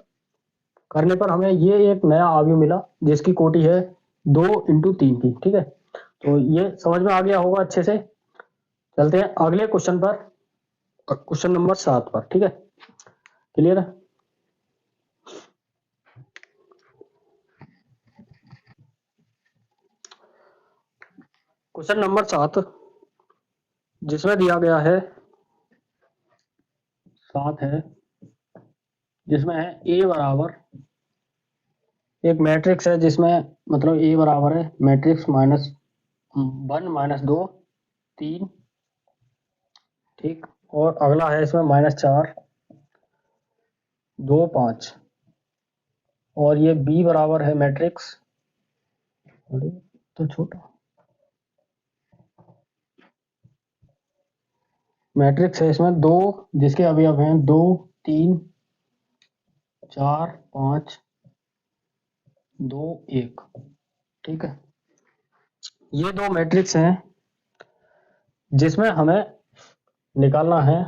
करने पर हमें ये एक नया अवयव मिला जिसकी कोटि है 2 × 3 की। ठीक है, तो ये समझ में आ गया होगा अच्छे से। चलते हैं अगले क्वेश्चन पर, क्वेश्चन नंबर 7 पर। ठीक है, क्लियर है। क्वेश्चन नंबर 7 जिसमें दिया गया है 7 है, जिसमें है ए बराबर, एक मैट्रिक्स है जिसमें मतलब ए बराबर है मैट्रिक्स -1 -2 3, ठीक, और अगला है इसमें -4 2 5, और ये बी बराबर है मैट्रिक्स, तो छोटा मैट्रिक्स है इसमें 2, जिसके अवयव हैं 2 3 4 5 2 1। ठीक है, ये दो मैट्रिक्स हैं जिसमें हमें निकालना है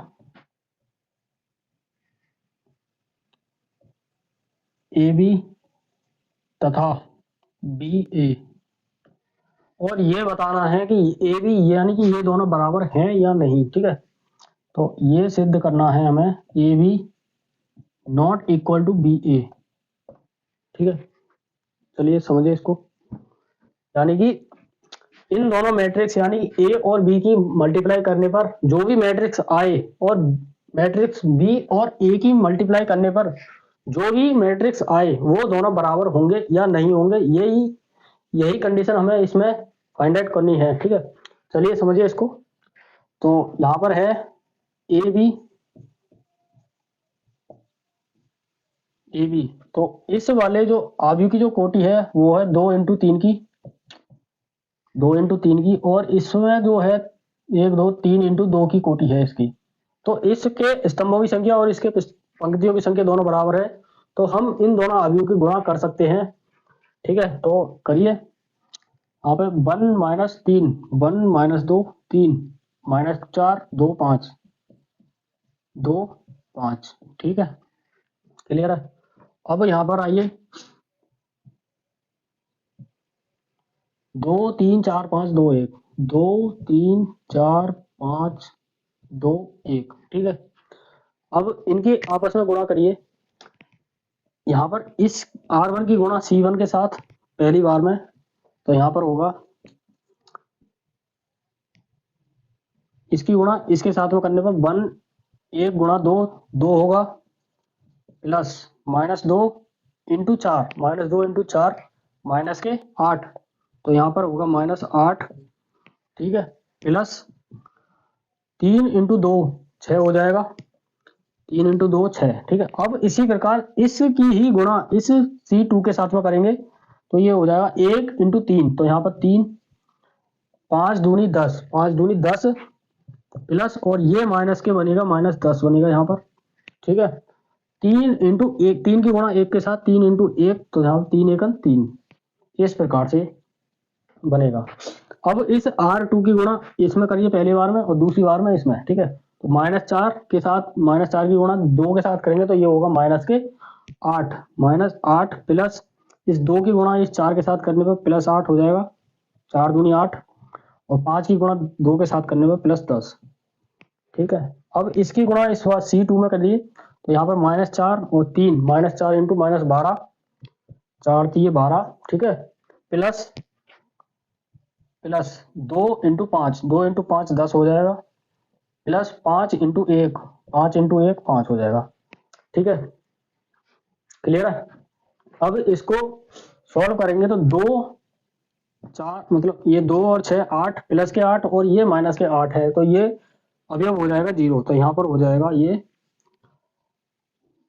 ए बी तथा बी ए, और ये बताना है कि ए बी यानी कि ये दोनों बराबर हैं या नहीं। ठीक है, तो ये सिद्ध करना है हमें A B not equal to B A. ठीक है, चलिए समझिए इसको। यानी कि इन दोनों मैट्रिक्स यानी ए और बी की मल्टीप्लाई करने पर जो भी मैट्रिक्स आए, और मैट्रिक्स बी और ए की मल्टीप्लाई करने पर जो भी मैट्रिक्स आए वो दोनों बराबर होंगे या नहीं होंगे, यही कंडीशन हमें इसमें फाइंड आउट करनी है। ठीक है, चलिए समझिए इसको। तो यहाँ पर है ए बी, तो इस वाले जो अवयव की जो कोटि है वो है 2 × 3 की, 2 × 3 की, और इसमें जो है 1 2 3 × 2 की कोटि है इसकी। तो इसके स्तंभों की संख्या और इसके पंक्तियों की संख्या दोनों बराबर है, तो हम इन दोनों अवयवों की गुणा कर सकते हैं। ठीक है, तो करिए। यहाँ पे 1 - 3 1 - 2 3 -4 2 5 2 5। ठीक है, क्लियर है। अब यहाँ पर आइए 2 3 4 5 2 1 2 3 4 5 2 1। ठीक है, अब इनकी आपस में गुणा करिए। यहाँ पर इस R1 की गुणा C1 के साथ पहली बार में, तो यहाँ पर होगा इसकी गुणा इसके साथ में करने पर 1 1 × 2 2 होगा, प्लस -2 × 4 -2 × 4 माइनस के 8, तो यहाँ पर होगा -8। ठीक है, प्लस 3 × 2 6 हो जाएगा, 3 × 2 6। ठीक है, अब इसी प्रकार इसकी ही गुणा इस C2 के साथ में करेंगे, तो ये हो जाएगा 1 × 3, तो यहाँ पर 3 5 दूनी 10 5 दूनी 10, प्लस और ये माइनस के बनेगा -10 बनेगा यहाँ पर। ठीक है, 3 × 1, 3 की गुणा 1 के साथ 3 × 1, तो यहाँ 3 1 3, इस प्रकार से बनेगा। अब इस R2 की गुणा इसमें करिए पहली बार में और दूसरी बार में इसमें। ठीक है, तो -4 के साथ -4 की गुणा 2 के साथ करेंगे, तो ये होगा -8 प्लस इस 2 की गुणा इस 4 के साथ करने पर +8 हो जाएगा, 4 दूनी 8, और 5 की गुणा 2 के साथ करने पर +10। ठीक है, अब इसकी गुणा इस बार C2 में कर दिए, तो यहाँ पर -4 और 3 -4 × -12 4 3 12। ठीक है, प्लस 2 × 5 2 × 5 10 हो जाएगा, प्लस 5 × 1 5 × 1 5 हो जाएगा। ठीक है, क्लियर है। अब इसको सॉल्व करेंगे तो 2 4 मतलब ये 2 और 6 8 प्लस के 8 और ये माइनस के 8 है, तो ये अवयव हो जाएगा 0, तो यहाँ पर हो जाएगा ये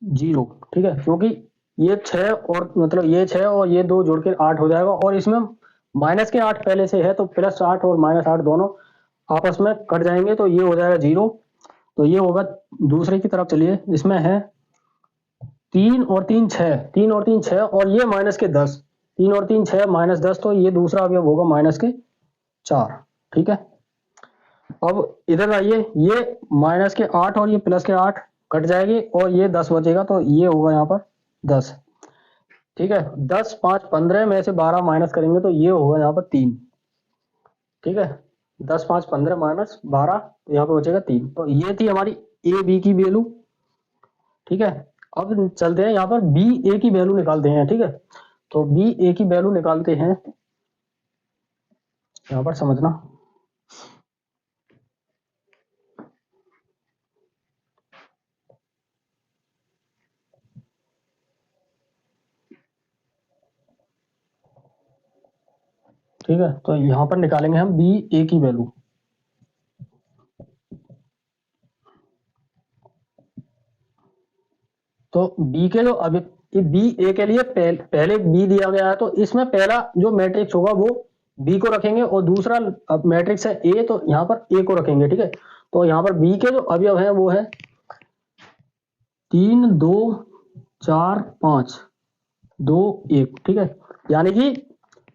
0। ठीक है, क्योंकि ये 6 और मतलब ये 6 और ये 2 जोड़ के 8 हो जाएगा, और इसमें माइनस के 8 पहले से है, तो +8 और -8 दोनों आपस में कट जाएंगे, तो ये हो जाएगा 0। तो ये होगा दूसरे की तरफ। चलिए, इसमें है 3 और 3 6 3 और 3 6, और ये -10 3 और 3 6 -10, तो ये दूसरा अवयव होगा -4। ठीक है, अब इधर आइए, ये माइनस के 8 और ये प्लस के 8 कट जाएगी और ये 10 बचेगा, तो ये होगा यहाँ पर 10। ठीक है, 10 5 15 में से 12 माइनस करेंगे तो ये होगा यहाँ पर 3। ठीक है, 10 5 15 माइनस 12, तो यहाँ पे बचेगा 3। तो ये थी हमारी ए बी की वैल्यू। ठीक है, अब चलते हैं यहाँ पर बी ए की वैल्यू निकालते हैं। ठीक है, तो बी ए की वैल्यू निकालते हैं, यहाँ पर समझना। ठीक है, तो यहाँ पर निकालेंगे हम बी ए की वैल्यू। तो बी के जो अभी बी ए के लिए पहले बी दिया गया है, तो इसमें पहला जो मैट्रिक्स होगा वो बी को रखेंगे और दूसरा मैट्रिक्स है ए, तो यहाँ पर ए को रखेंगे। ठीक है, तो यहाँ पर बी के जो अवयव है वो है 3 2 4 5 2 1। ठीक है, यानी कि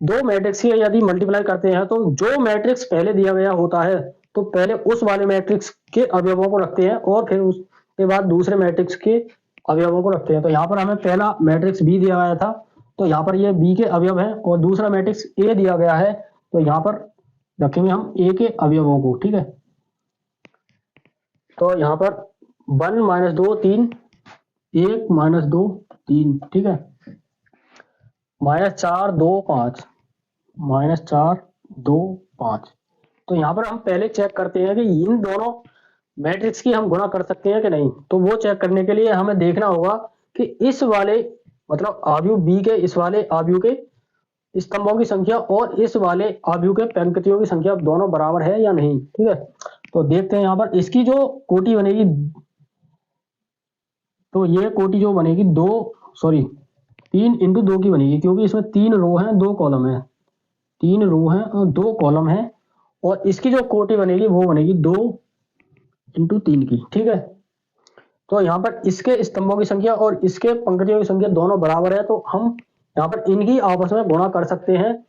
दो मैट्रिक्स की यदि मल्टीप्लाई करते हैं तो जो मैट्रिक्स पहले दिया गया होता है तो पहले उस वाले मैट्रिक्स के अवयवों को रखते हैं और फिर उसके बाद दूसरे मैट्रिक्स के अवयवों को रखते हैं। तो यहाँ पर हमें पहला मैट्रिक्स बी दिया गया था, तो यहाँ पर ये बी के अवयव है, और दूसरा मैट्रिक्स ए दिया गया है, तो यहाँ पर रखेंगे हम ए के अवयवों को। ठीक है, तो यहाँ पर 1 माइनस 2 3, 1 माइनस 2 3। ठीक है, माइनस 4 2 5, माइनस 4 2 5। तो यहाँ पर हम पहले चेक करते हैं कि इन दोनों मैट्रिक्स की हम गुणा कर सकते हैं कि नहीं। तो वो चेक करने के लिए हमें देखना होगा कि इस वाले मतलब आव्यूह बी के इस वाले आव्यूह के स्तंभों की संख्या और इस वाले आव्यूह के पंक्तियों की संख्या दोनों बराबर है या नहीं। ठीक है, तो देखते हैं यहाँ पर इसकी जो कोटि बनेगी, तो ये कोटि जो बनेगी 3 इंटू 2 की बनेगी, क्योंकि इसमें 3 रो हैं 2 कॉलम है, 3 रो हैं और 2 कॉलम है, और इसकी जो कोटि बनेगी वो बनेगी 2 इंटू 3 की। ठीक है, तो यहाँ पर इसके स्तंभों की संख्या और इसके पंक्तियों की संख्या दोनों बराबर है, तो हम यहाँ पर इनकी आपस में गुणा कर सकते हैं,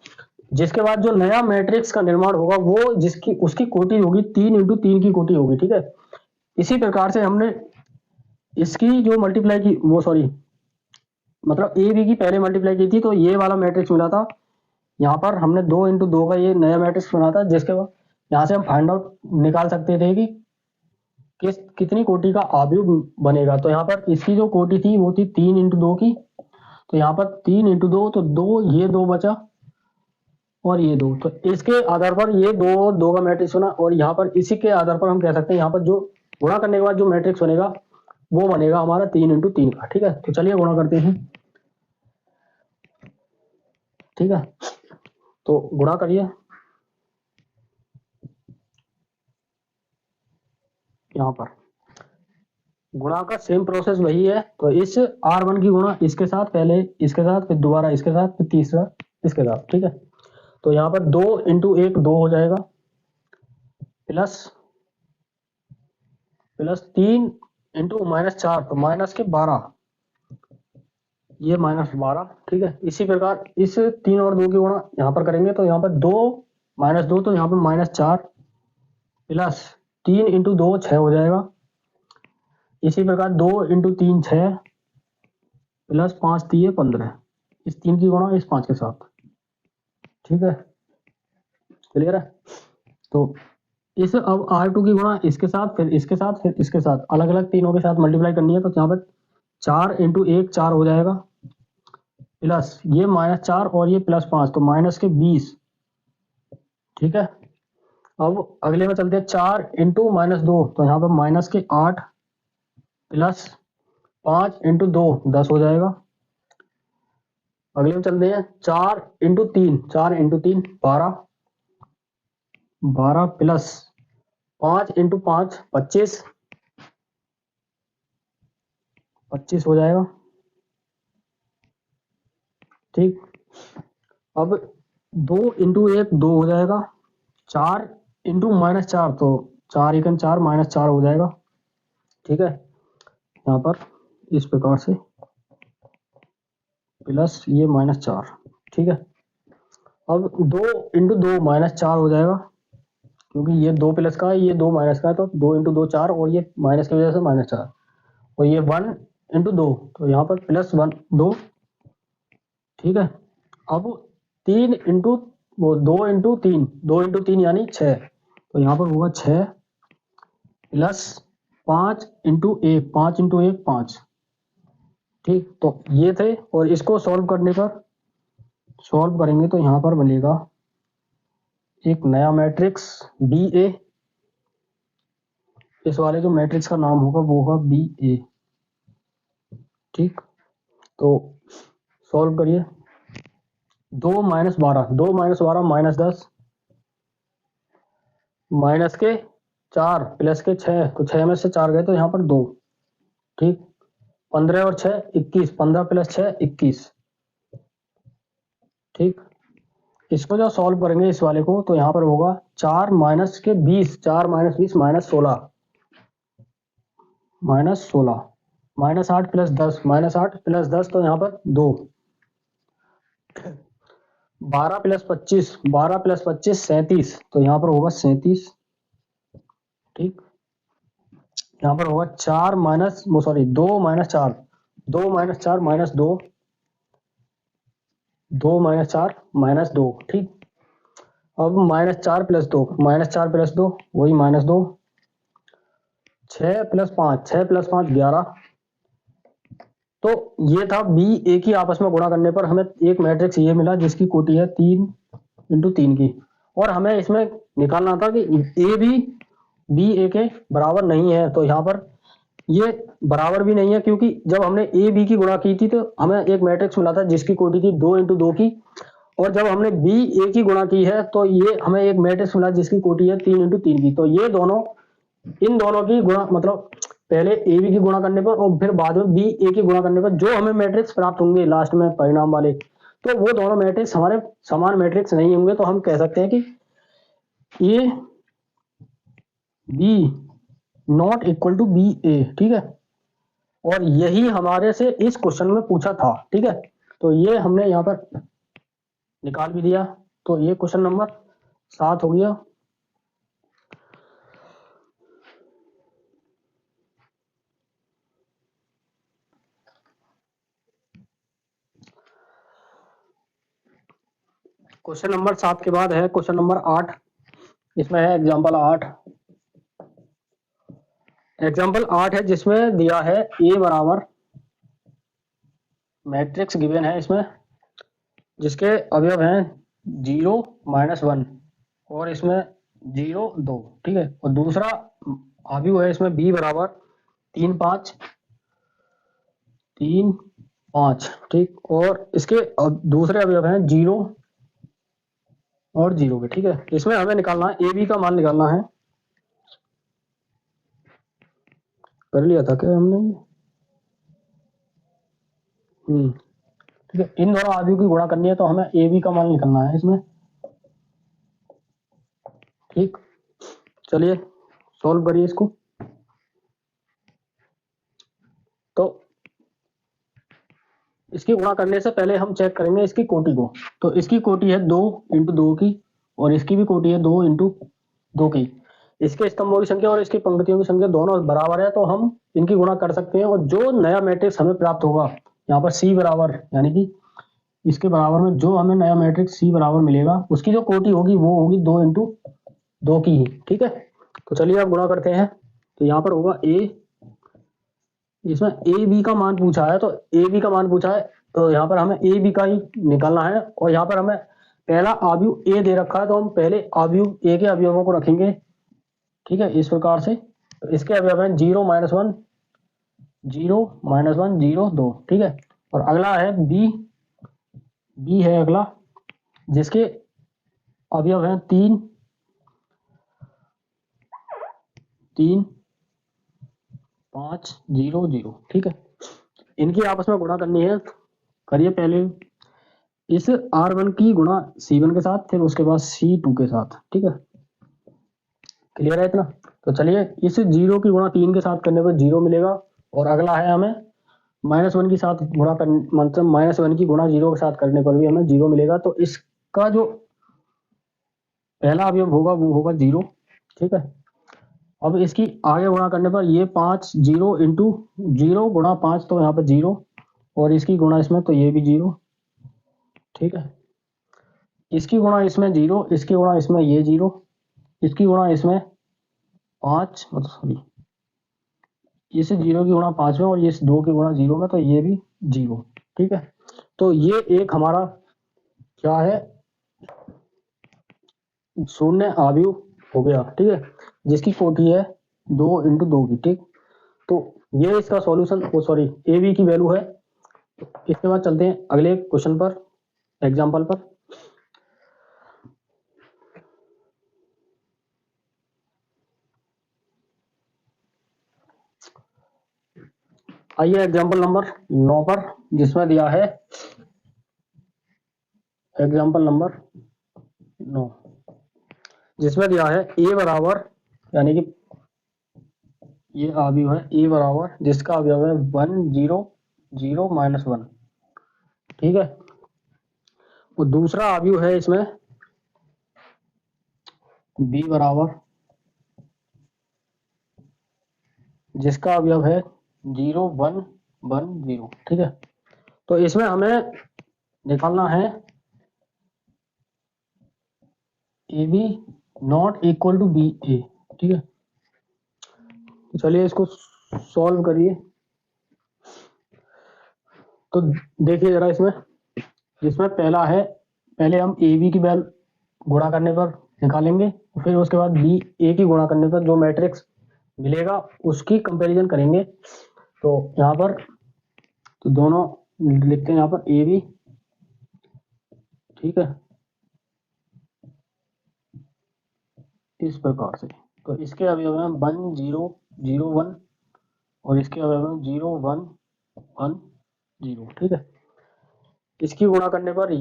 जिसके बाद जो नया मैट्रिक्स का निर्माण होगा वो जिसकी उसकी कोटि होगी 3 इंटू 3 की कोटि होगी। ठीक है, इसी प्रकार से हमने इसकी जो मल्टीप्लाई की वो मतलब ए बी की पहले मल्टीप्लाई की थी, तो ये वाला मैट्रिक्स मिला था। यहाँ पर हमने 2 इंटू 2 का ये नया मैट्रिक्स बना था, जिसके बाद यहाँ से हम फाइंड आउट निकाल सकते थे कि कितनी कोटि का आव्यूह बनेगा। तो यहाँ पर इसकी जो कोटि थी वो थी 3 इंटू 2 की, तो यहाँ पर 3 इंटू 2, तो 2 ये 2 बचा और ये 2, तो इसके आधार पर ये 2 का मैट्रिक्स बना, और यहाँ पर इसी के आधार पर हम कह सकते हैं यहाँ पर जो गुणा करने के बाद जो मैट्रिक्स बनेगा वो बनेगा हमारा 3 इंटू 3 का। ठीक है, तो चलिए गुणा करते हैं। ठीक है, तो गुणा करिए। यहाँ पर गुणा का सेम प्रोसेस वही है, तो इस R1 की गुणा इसके साथ, पहले इसके साथ, फिर दोबारा इसके साथ, फिर तीसरा इसके साथ। ठीक है, तो यहाँ पर 2 इंटू 1 2 हो जाएगा, प्लस 3 इंटू माइनस 4, तो माइनस के 12, ये माइनस 12। ठीक है, इसी प्रकार इस 3 और 2 की गुणा यहाँ पर करेंगे, तो यहाँ पर 2 माइनस 2, तो यहाँ पर माइनस 4, प्लस 3 इंटू 2 6 हो जाएगा। इसी प्रकार 2 इंटू 3 6, प्लस 5 3 15, इस 3 की गुणा इस 5 के साथ। ठीक है, क्लियर है। तो इस अब R2 की गुणा इसके साथ, फिर इसके साथ, फिर इसके साथ, अलग अलग तीनों के साथ मल्टीप्लाई करनी है, तो यहाँ पर 4 इंटू 1 4 हो जाएगा, प्लस ये माइनस 4 और ये प्लस 5, तो माइनस के 20। ठीक है, अब अगले में चलते हैं 4 इंटू माइनस 2, तो यहाँ पर माइनस के 8, प्लस 5 इंटू 2 10 हो जाएगा। अगले में चलते हैं 4 इंटू 3, 4 इंटू 3 12, 12 प्लस 5 इंटू 5 25, 25 हो जाएगा। ठीक, अब 2 इंटू 1 2 हो जाएगा, 4 इंटू माइनस 4, तो 4 एकन 4 माइनस 4 हो जाएगा। ठीक है, यहाँ पर इस प्रकार से, प्लस ये माइनस 4। ठीक है, अब 2 इंटू 2 माइनस 4 हो जाएगा, क्योंकि ये 2 प्लस का है, ये 2 माइनस का है, तो 2 इंटू 2 4, और ये माइनस की वजह से -4, और ये 1 इंटू 2, तो यहाँ पर +1 2, ठीक है। अब 3 इंटू वो 2 इंटू तीन यानी 6, तो यहाँ पर होगा 6 प्लस 5 इंटू 1, 5 इंटू 1 5, ठीक। तो ये थे, और इसको सॉल्व करेंगे तो यहाँ पर बनेगा एक नया मैट्रिक्स बी ए। इस वाले जो मैट्रिक्स का नाम होगा वो होगा बी ए, ठीक। तो सॉल्व करिए। 2 - 12, 2 - 12 -10, माइनस के 4 प्लस के 6, तो 6 में से 4 गए तो यहाँ पर 2, ठीक। 15 और 6 21, 15 प्लस 6 21, ठीक। इसको जो सॉल्व करेंगे इस वाले को, तो यहाँ पर होगा 4 माइनस के 20, 4 - 20 -16, -16, -8 प्लस 10, -8 प्लस 10, तो यहाँ पर 2, 12 प्लस 25, 12 प्लस 25 37, तो यहाँ पर होगा 37, ठीक। यहाँ पर होगा 4 माइनस वो सॉरी 2 - 4, 2 - 4 -2, 2 - 4 -2, ठीक। अब -4 प्लस 2, -4 प्लस 2 वही -2, 6 प्लस 5, 6 प्लस 5 11। तो ये था बी ए की आपस में गुणा करने पर हमें एक मैट्रिक्स ये मिला जिसकी कोटि है 3 इंटू 3 की, और हमें इसमें निकालना था कि ए भी बी ए के बराबर नहीं है। तो यहाँ पर ये बराबर भी नहीं है, क्योंकि जब हमने ए बी की गुणा की थी तो हमें एक मैट्रिक्स मिला था जिसकी कोटि थी 2 इंटू 2 की, और जब हमने बी ए की गुणा की है तो ये हमें एक मैट्रिक्स मिला जिसकी कोटि है 3 इंटू 3 की। तो ये दोनों, इन दोनों की गुणा मतलब पहले ए बी की गुणा करने पर और फिर बाद में बी ए की गुणा करने पर जो हमें मैट्रिक्स प्राप्त होंगे लास्ट में परिणाम वाले, तो वो दोनों मैट्रिक्स हमारे समान मैट्रिक्स नहीं होंगे। तो हम कह सकते हैं कि A B not equal to B A, ठीक है। और यही हमारे से इस क्वेश्चन में पूछा था, ठीक है। तो ये हमने यहाँ पर निकाल भी दिया। तो ये क्वेश्चन नंबर 7 हो गया। क्वेश्चन नंबर 7 के बाद है क्वेश्चन नंबर 8। इसमें है एग्जाम्पल 8। एग्जाम्पल 8 है जिसमें दिया है ए बराबर मैट्रिक्स गिवन है इसमें, जिसके अवयव हैं 0 -1 और इसमें 0 2, ठीक है। और दूसरा अवयव है इसमें बी बराबर 3 5 3 5, ठीक। और इसके दूसरे अवयव हैं 0 और 0 के, ठीक है। इसमें हमें निकालना है ए बी का मान निकालना है। कर लिया था क्या हमने? ठीक है। इन दोनों आदियों की गुणा करनी है तो हमें ए बी का मान निकालना है इसमें, ठीक। चलिए सॉल्व करिए इसको। तो इसकी गुणा करने से पहले हम चेक करेंगे इसकी कोटि को। तो इसकी कोटि है 2 इंटू 2 की, और इसकी भी कोटि है 2 इंटू 2 की। इसके स्तंभों की संख्या और इसकी पंक्तियों की संख्या दोनों बराबर है, तो हम इनकी गुणा कर सकते हैं। और जो नया मैट्रिक्स हमें प्राप्त होगा यहाँ पर सी बराबर, यानी कि इसके बराबर में जो हमें नया मैट्रिक्स सी बराबर मिलेगा उसकी जो कोटि होगी वो होगी 2 इंटू 2 की ही, ठीक है। तो चलिए आप गुणा करते हैं। तो यहाँ पर होगा ए, इसमें ए बी का मान पूछा है, तो ए बी का मान पूछा है तो यहाँ पर हमें ए बी का ही निकालना है। और यहाँ पर हमें पहला अवयव ए दे रखा है, तो हम पहले अवयव ए के अवयवों को रखेंगे, ठीक है, इस प्रकार से। तो इसके अवयव हैं 0 -1 0 -1 0 2, ठीक है। और अगला है बी, बी है अगला जिसके अवयव हैं 3 3 5 0 0, ठीक है। इनकी आपस में गुणा करनी है। करिए पहले इस R1 की गुणा C1 के साथ, फिर उसके बाद C2 के साथ, ठीक है। क्लियर है इतना? तो चलिए इस 0 की गुणा 3 के साथ करने पर 0 मिलेगा। और अगला है हमें -1 के साथ गुणा कर, मतलब -1 की गुणा 0 के साथ करने पर भी हमें 0 मिलेगा। तो इसका जो पहला अवयव होगा वो होगा 0, ठीक है। अब इसकी आगे गुणा करने पर ये 5 0 इंटू 0 गुणा 5, तो यहाँ पर 0, और इसकी गुणा इसमें तो ये भी 0, ठीक है। इसकी गुणा इसमें 0, इसकी गुणा इसमें ये 0, इसकी गुणा इसमें 5, मतलब सॉरी, इस 0 की गुणा 5 में और इस 2 की गुणा 0 में, तो ये भी 0, ठीक है। तो ये एक हमारा क्या है, शून्य आव्यूह हो गया, ठीक है, जिसकी कोटि है 2 इंटू 2 की, ठीक। तो ये इसका solution, oh sorry, A B की वैल्यू है। इसके बाद चलते हैं अगले क्वेश्चन पर, एग्जाम्पल पर। आइए एग्जाम्पल नंबर 9 पर, जिसमें दिया है एग्जाम्पल नंबर 9, जिसमें दिया है ए बराबर, यानी कि ये अवयव है ए बराबर, जिसका अवयव है 1 0 0 -1, ठीक है। और दूसरा अवयव है इसमें बी बराबर, जिसका अवयव है 0 1 1 0, ठीक है। तो इसमें हमें निकालना है A B not equal to B A, ठीक है। तो चलिए इसको सॉल्व करिए। तो देखिए जरा इसमें, जिसमें पहला है, पहले हम ए बी की वैल्यू गुणा करने पर निकालेंगे, फिर उसके बाद बी ए की गुणा करने पर जो मैट्रिक्स मिलेगा उसकी कंपैरिजन करेंगे। तो यहाँ पर तो दोनों लिखते हैं यहाँ पर ए बी, ठीक है, इस प्रकार से। तो इसके अवयव में 1 0 0 1 और इसके अवयव में 0 1 1 0, ठीक है। इसकी गुणा करने पर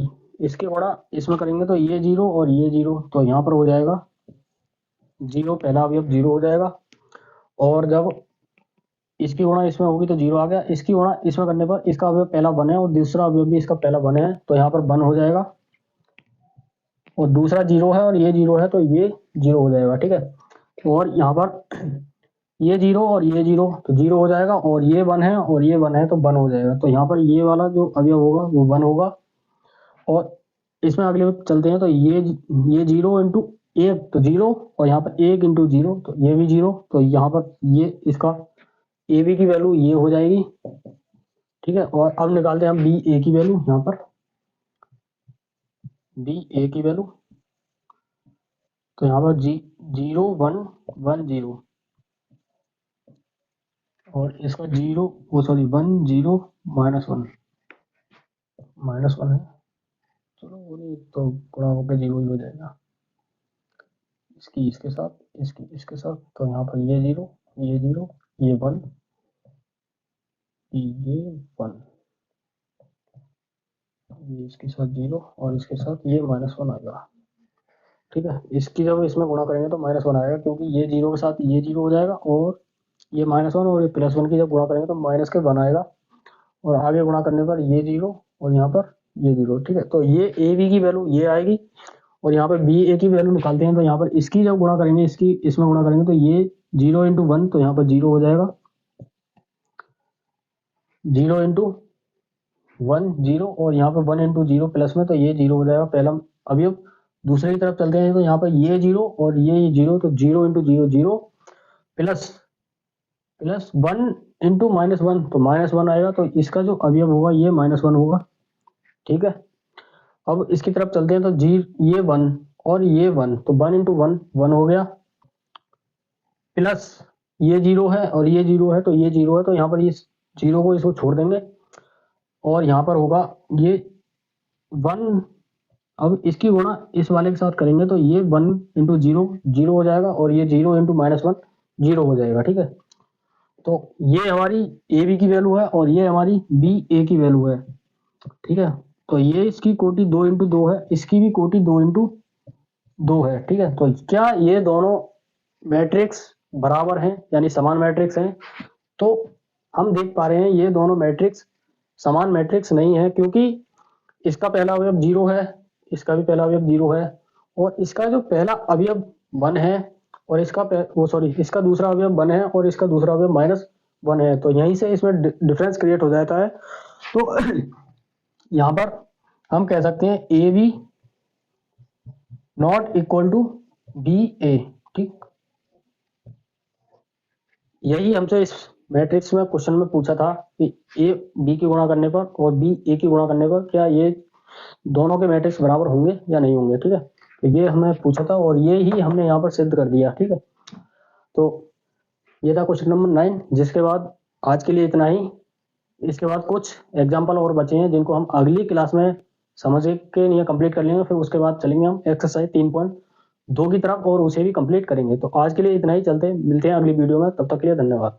इसकी गुणा इसमें करेंगे तो ये 0 और ये 0, तो यहाँ पर हो जाएगा 0, पहला अवयव 0 हो जाएगा। और जब इसकी गुणा इसमें होगी तो 0 आ गया। इसकी गुणा इसमें करने पर इसका अवयव पहला 1 है और दूसरा अवयव भी इसका पहला 1 है, तो यहाँ पर 1 हो जाएगा। और दूसरा 0 है और ये 0 है, तो ये 0 हो जाएगा, ठीक है। और यहाँ पर ये 0 और ये 0, तो 0 हो जाएगा, और ये 1 है और ये 1 है, तो 1 हो जाएगा। तो यहाँ पर ये वाला जो अवयव होगा वो 1 होगा। और इसमें अगले चलते हैं, तो ये 0 इंटू 1 तो 0, और यहाँ पर 1 इंटू 0 तो ये भी 0, तो यहाँ पर ये इसका ए बी की वैल्यू ये हो जाएगी, ठीक है। और अब निकालते हैं हम बी ए की वैल्यू, यहाँ पर बी ए की वैल्यू, तो यहाँ पर 0 1 1 0 और इसका 0 वो सॉरी 1 0 -1 -1 है, चलो वो नहीं, तो गुणा होकर 0 ही हो जाएगा, इसकी इसके साथ इसकी इसके साथ। तो यहाँ पर ये 0 ये 0 ये 1 ये 1, ये इसके साथ 0 और इसके साथ ये -1 आएगा, ठीक है। इसकी जब इसमें गुणा करेंगे तो -1 आएगा, क्योंकि ये 0 के साथ ये 0 हो जाएगा, और ये -1 और ये +1 की जब गुणा करेंगे तो माइनस के 1 आएगा, और आगे गुणा करने पर ये 0 और यहाँ पर ये 0, ठीक है। तो ये ए बी की वैल्यू ये आएगी, और यहाँ पर बी ए की वैल्यू निकालते हैं, तो यहाँ पर इसकी जब गुणा करेंगे, इसकी इसमें गुणा करेंगे, तो ये 0 इंटू 1, तो यहाँ पर 0 हो जाएगा, 0 इंटू 1 0, और यहाँ पर 1 इंटू 0 प्लस में, तो ये 0 हो जाएगा पहला अवयव। दूसरी तरफ चलते हैं, तो यहाँ पर ये 0 और ये 0, तो 0 इंटू 0 0 प्लस 1 इंटू -1, तो -1 आएगा, तो इसका जो अवयव होगा ये -1 होगा, ठीक है। अब इसकी तरफ चलते हैं, तो ये 1 और ये 1, तो 1 इंटू 1 1 हो गया, प्लस ये 0 है और ये 0 है, तो ये 0 है, तो यहाँ पर ये 0 को इसको छोड़ देंगे, और यहाँ पर होगा ये 1। अब इसकी गुणा इस वाले के साथ करेंगे, तो ये 1 इंटू 0 0 हो जाएगा, और ये 0 इंटू -1 0 हो जाएगा, ठीक है। तो ये हमारी ए बी की वैल्यू है, और ये हमारी बी ए की वैल्यू है, ठीक है। तो ये इसकी कोटि 2 इंटू 2 है, इसकी भी कोटि 2 इंटू 2 है, ठीक है। तो क्या ये दोनों मैट्रिक्स बराबर हैं, यानी समान मैट्रिक्स हैं? तो हम देख पा रहे हैं ये दोनों मैट्रिक्स समान मैट्रिक्स नहीं है, क्योंकि इसका पहला अवयव 0 है, इसका भी पहला अवयव 0 है, और इसका जो पहला अवयव 1 है और इसका दूसरा अवयव 1 है और इसका दूसरा अवयव -1 है, तो यहीं से इसमें डिफरेंस क्रिएट हो जाता है। तो यहाँ पर हम कह सकते हैं A B not equal to B A, ठीक। यही हमसे इस मैट्रिक्स में क्वेश्चन में पूछा था कि ए बी की गुणा करने पर और बी ए की गुणा करने पर क्या ये दोनों के मैट्रिक्स बराबर होंगे या नहीं होंगे, ठीक है। तो ये हमें पूछा था और ये ही हमने यहाँ पर सिद्ध कर दिया, ठीक है। तो ये था क्वेश्चन नंबर 9, जिसके बाद आज के लिए इतना ही। इसके बाद कुछ एग्जाम्पल और बचे हैं जिनको हम अगली क्लास में समझ के नहीं कंप्लीट कर लेंगे, फिर उसके बाद चलेंगे हम एक्सरसाइज 3.2 की तरफ और उसे भी कंप्लीट करेंगे। तो आज के लिए इतना ही, चलते मिलते हैं अगली वीडियो में, तब तक के लिए धन्यवाद।